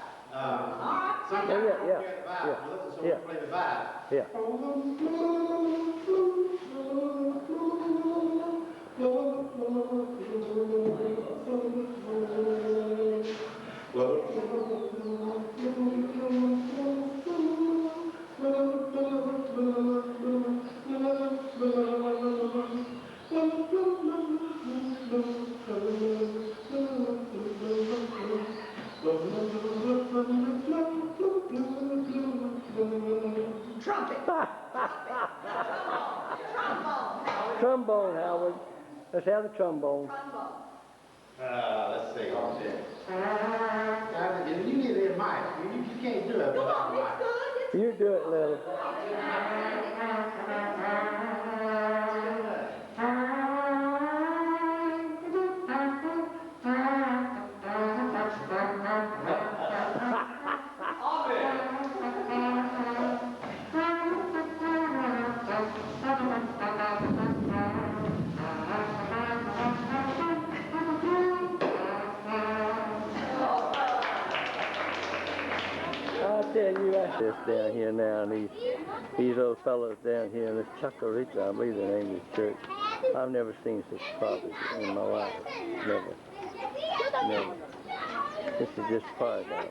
D: Sometimes we play the vibes. So we'll play the vibes.
A: Yeah.
F: Trumpet.
A: Trombone, Howard. Let's have the trombone.
D: Let's see. You need a mic. You can't do it without a mic.
A: You do it, Lily. Tell you this down here now, and these old fellows down here in this Chacarita, I believe the name of the church. I've never seen such property in my life. Never. Never. This is just paradise.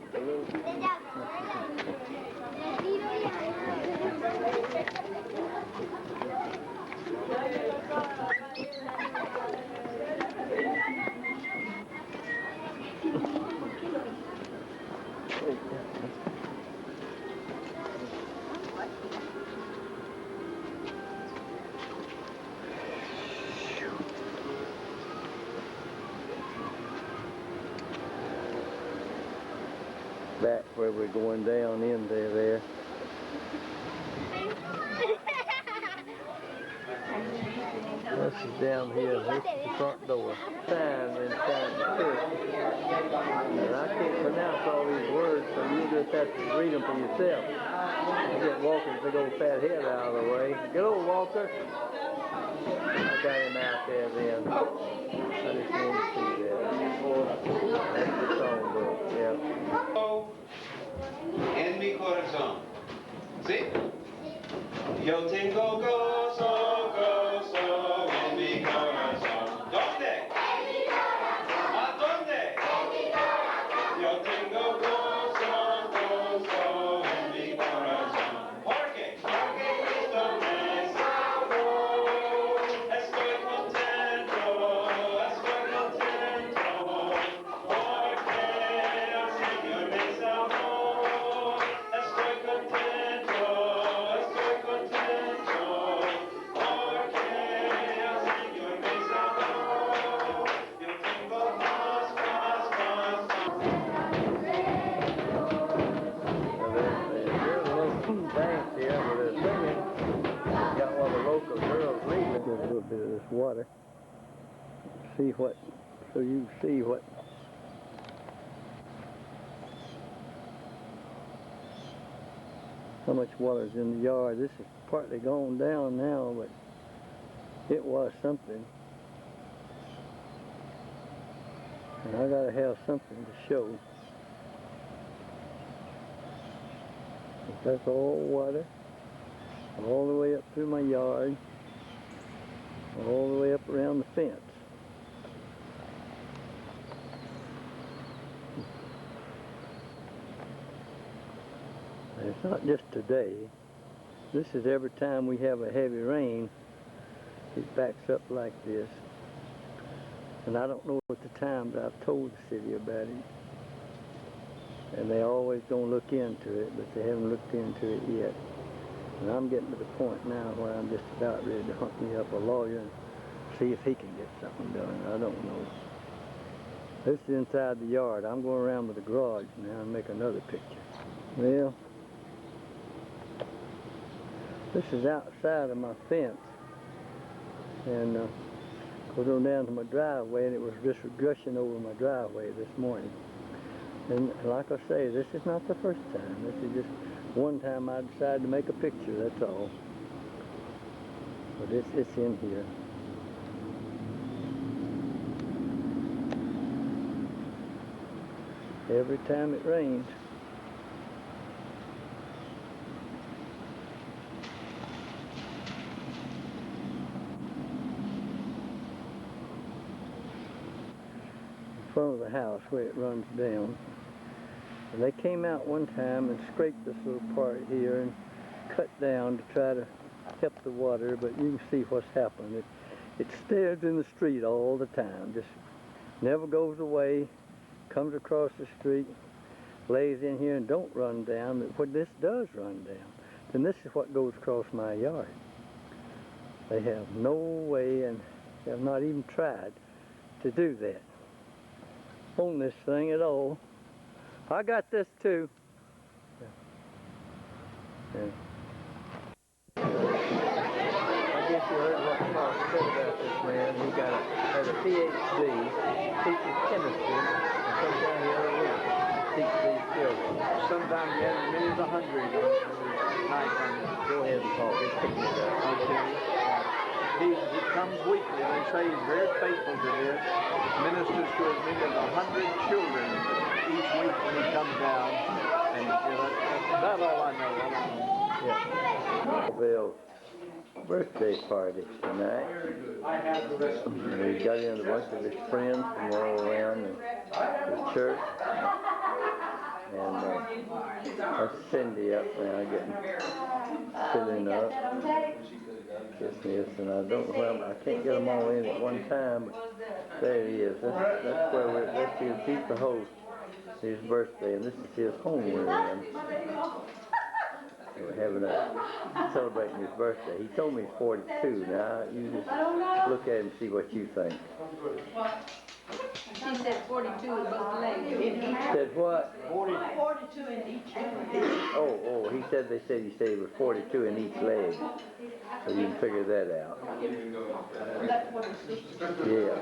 A: Back where we're going down in there. This is down here, this is the front door. Sign inside the church. And I can't pronounce all these words, so you just have to read them for yourself. I get Walker's big old fat head out of the way. Get old Walker. I got him out there then. I just want to see that. That's the songbook, yeah.
I: En mi corazón. ¿Sí? Yo tengo gozo, gozo en mi corazón. ¿Dónde? En mi corazón. ¿A dónde? En mi corazón. Yo tengo gozo, gozo en mi corazón. ¿Por qué? Porque Cristo me salvó. Estoy contento, estoy contento. Porque el Señor me salvó. Estoy contento, estoy contento. Porque el Señor me salvó. Yo tengo paz, paz, paz, paz.
A: There's a little bank here where they're singing. Got one of the local girls leaving. Get a little bit of this water. See what, so you can see what. How much water's in the yard. This is partly gone down now, but it was something. And I gotta have something to show. That's all water, all the way up through my yard, all the way up around the fence. And it's not just today. This is every time we have a heavy rain, it backs up like this. And I don't know at the time, but I've told the city about it. And they always gonna look into it, but they haven't looked into it yet. And I'm getting to the point now where I'm just about ready to hunt me up a lawyer and see if he can get something done. I don't know. This is inside the yard. I'm going around with the garage now and make another picture. Well, this is outside of my fence. And goes on down to my driveway, and it was just gushing over my driveway this morning. And like I say, this is not the first time. This is just one time I decided to make a picture, that's all. But it's in here. Every time it rains. In front of the house where it runs down. And they came out one time and scraped this little part here and cut down to try to help the water, but you can see what's happened. It stays in the street all the time, just never goes away, comes across the street, lays in here and don't run down. But when this does run down, then this is what goes across my yard. They have no way, and have not even tried to do that on this thing at all. I got this too. Yeah. I guess you heard what Mark said about this man. He has a PhD, teaches chemistry, and comes down here every week to teach these children.
D: Sometimes you have as many as 100 on night.
A: Go ahead and talk. It's picking it up.
D: Okay. He comes weekly. They say he's very faithful to this. Ministers to as many as 100 children each week when he comes down. And that's about all I know. I don't know.
A: Yeah. Bill's birthday party tonight. We got in a bunch of his friends from all around the church. And that's Cindy up now filling up. This, and I don't know, well, I can't get them all in at one time, but there he is. That's where that's his, he's the host, his birthday, and this is his home we're in. We're having celebrating his birthday. He told me he's 42. Now, you just look at him and see what you think.
J: She said 42 in both legs.
A: Said what?
J: 42 in each leg.
A: Oh, he said he was 42 in each leg. So you can figure that out. Yeah.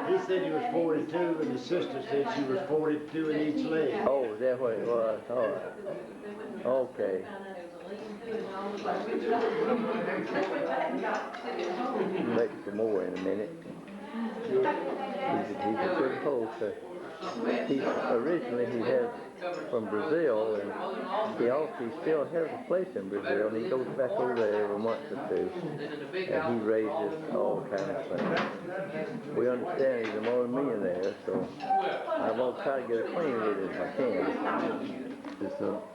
D: He said he was 42, and his sister said she was 42 in each leg.
A: Oh, is that what it was? All right. Okay. Make some more in a minute. He's a good poster. Originally he had from Brazil, and he still has a place in Brazil, and he goes back over there every month or two, and he raises all kinds of things. We understand he's a multi-millionaire, so I'm going to try to get acquainted with it if I can. This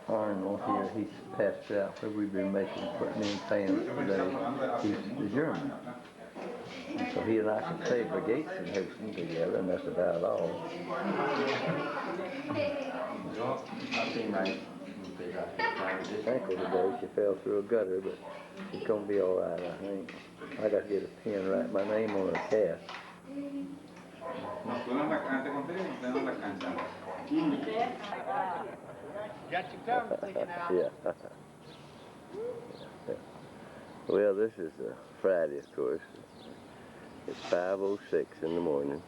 A: Arnold here, he's passed out, so we've been putting in fans today. He's the German. So he and I can play Gates and Houston together, and that's about all. Ankle today, she fell through a gutter, but she's going to be all right, I think. I got to get a pen, write my name on a cast.
D: Got your tongue sticking out.
A: Yeah. Well, this is Friday, of course. It's 5:06 in the morning,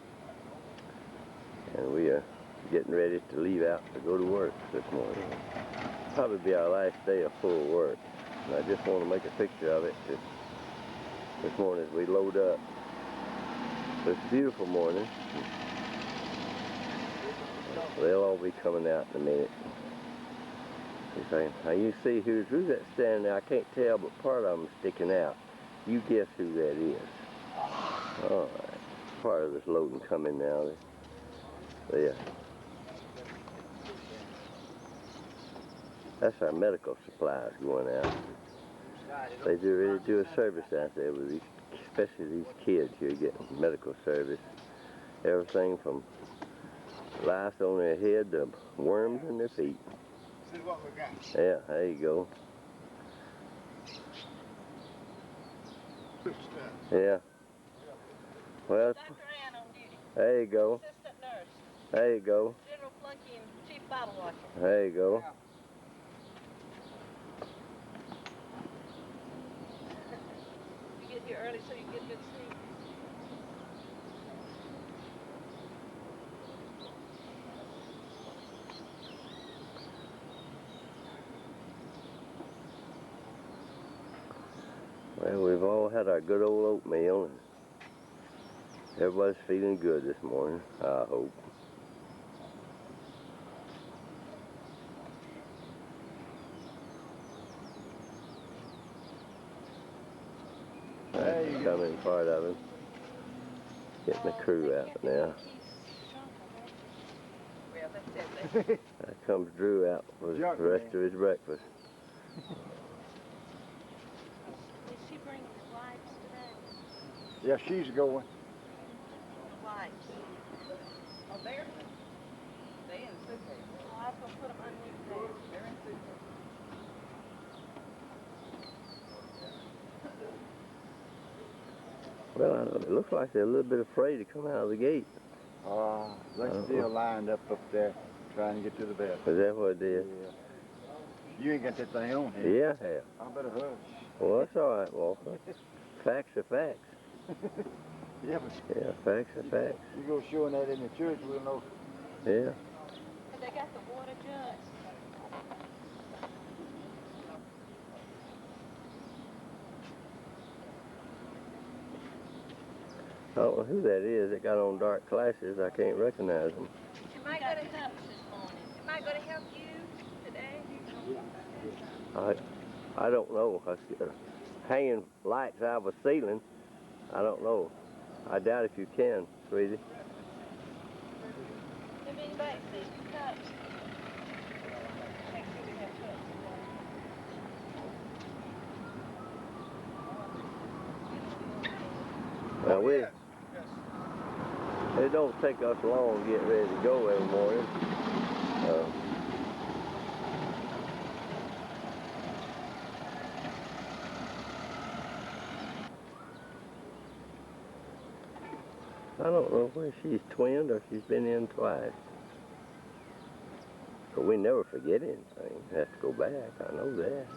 A: and we are getting ready to leave out to go to work this morning. Probably be our last day of full work, and I just want to make a picture of it this morning as we load up. So it's a beautiful morning. They'll all be coming out in a minute. Now you see who's that standing there? I can't tell, but part of them's sticking out. You guess who that is. All right, part of this loading coming now. There. That's our medical supplies going out. They really do a service out there with these, especially these kids here getting medical service. Everything from lice on their head to worms in their feet.
D: This is what we got.
A: Yeah, there you go.
D: Good stuff.
A: Yeah. Well,
F: Dr. Ann on duty.
A: there you go.
F: Assistant nurse.
A: There you go.
F: General flunky and chief bottle washer.
A: There you go.
F: You get here early so you get good sleep.
A: Well, we've all had our good old oatmeal, and everybody's feeling good this morning, I hope. That's becoming part of him. Getting the crew out now.
F: Well, that's it.
A: There comes Drew out with the rest of his breakfast.
F: Did she bring the wipes today?
D: Yeah, she's going.
F: The wipes. Oh, they're in the suitcase. Oh, I was going to put them underneath there. They're in the suitcase.
A: Well, I know, it looks like they're a little bit afraid to come out of the gate.
D: They're still lined up there trying to get to the bed.
A: Is that what it is?
D: Yeah. You ain't got that thing on here.
A: Yeah, I have.
D: I better hush.
A: Well, that's all right, Walker. Facts are facts.
D: Yeah, but
A: Yeah, facts are facts.
D: you go showing that in the church, we'll know.
A: Yeah.
F: They got the water jug.
A: I don't know who that is that got on dark glasses. I can't recognize them.
F: Am I going to help this morning? Am I going to help you today?
A: I don't know. Hanging lights out of a ceiling. I don't know. I doubt if you can, sweetie.
F: They're being back, see, cups. Make sure we have cups.
A: Well, it don't take us long to get ready to go every morning. I don't know where she's twinned or if she's been in twice. But we never forget anything. Have to go back. I know that.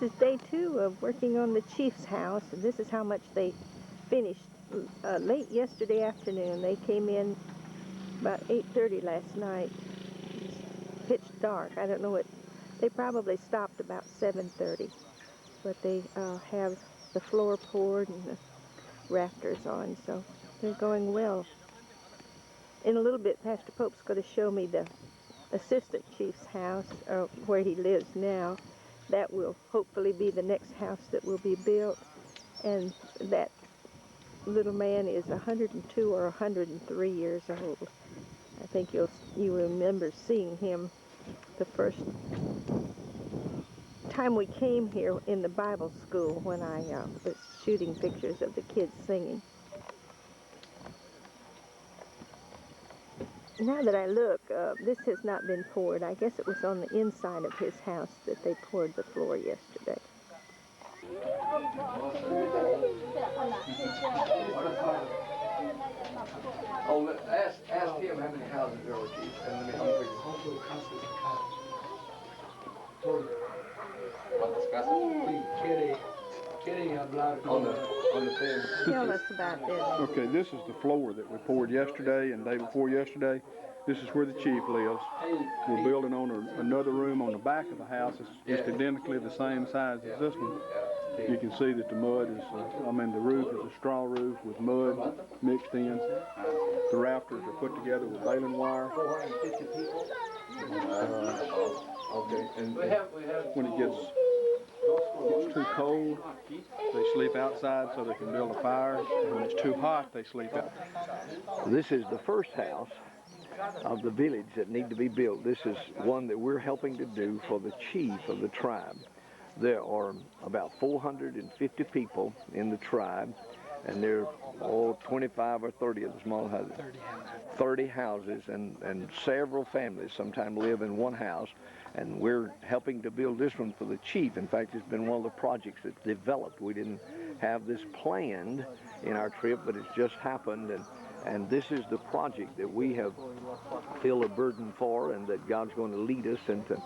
G: is day 2 of working on the chief's house, and this is how much they finished. Late yesterday afternoon, they came in about 8:30 last night. It's pitch dark. I don't know what. They probably stopped about 7:30, but they have the floor poured and the rafters on, so they're going well. In a little bit, Pastor Pope's going to show me the assistant chief's house, where he lives now. That will hopefully be the next house that will be built. And that little man is 102 or 103 years old. I think you remember seeing him the first time we came here in the Bible school when I was shooting pictures of the kids singing. Now that I look, this has not been poured. I guess it was on the inside of his house that they poured the floor yesterday.
B: Oh, ask him how many houses there are, Chief, and let me know. On the thing.
G: Tell us about this.
K: Okay, this is the floor that we poured yesterday and the day before yesterday. This is where the chief lives. We're building on another room on the back of the house. It's just identically the same size as this one. You can see that the mud is, the roof is a straw roof with mud mixed in. The rafters are put together with baling wire.
B: Okay. And
K: When it gets too cold, they sleep outside so they can build a fire. And when it's too hot, they sleep out.
M: This is the first house of the village that need to be built. This is one that we're helping to do for the chief of the tribe. There are about 450 people in the tribe, and there are 25 or 30 of the small houses. 30 houses and several families sometimes live in one house, and we're helping to build this one for the chief. In fact, it's been one of the projects that's developed. We didn't have this planned in our trip, but it's just happened, and this is the project that we have feel a burden for, and that God's going to lead us into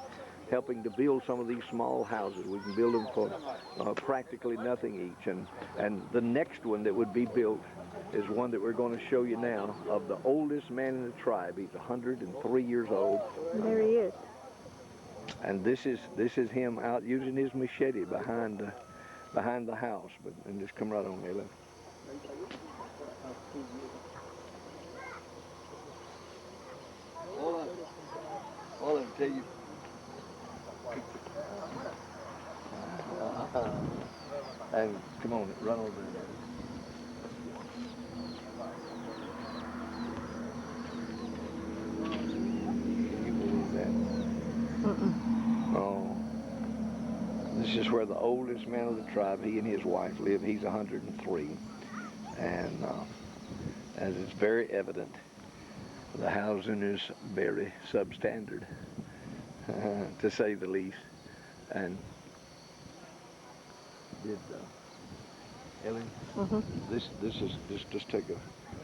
M: helping to build some of these small houses. We can build them for practically nothing each. And the next one that would be built is one that we're going to show you now, of the oldest man in the tribe. He's 103 years old.
G: There he is.
M: And this is him out using his machete behind the house. And just come right on there, look. All I can tell you. And come on, run over there. Can you believe that? Oh. This is where the oldest man of the tribe, he and his wife live. He's 103. And as it's very evident, the housing is very substandard, to say the least. And Ellen, this is just take a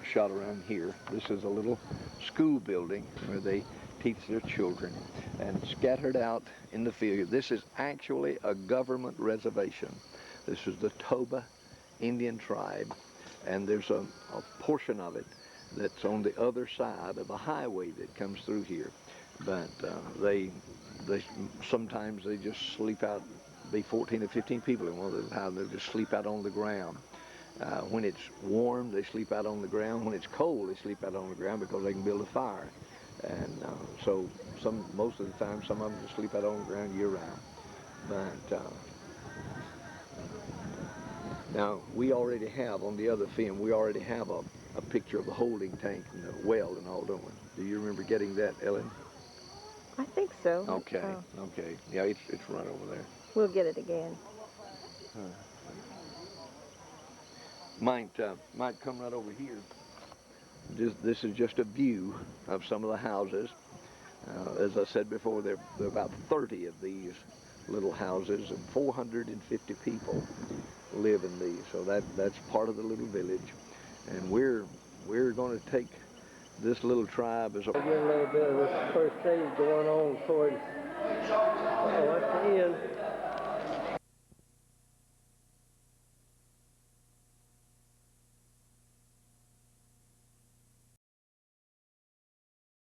M: shot around here. This is a little school building where they teach their children, and scattered out in the field. This is actually a government reservation. This is the Toba Indian tribe, and there's a portion of it that's on the other side of a highway that comes through here. But they sometimes they just sleep out. Be 14 or 15 people in one of those houses. They just sleep out on the ground. When it's warm, they sleep out on the ground. When it's cold, they sleep out on the ground because they can build a fire. And so most of the time, some of them just sleep out on the ground year-round. But now we already have on the other film. We already have a picture of the holding tank and the well and all, don't we? Do you remember getting that, Ellen?
G: I think so.
M: Okay. Okay. Yeah, it's right over there.
G: We'll get it again.
M: Might come right over here. This is just a view of some of the houses. As I said before, there are about 30 of these little houses, and 450 people live in these. So that's part of the little village, and we're going to take this little tribe as a
A: little bit of this first stage going on towards, that's the end.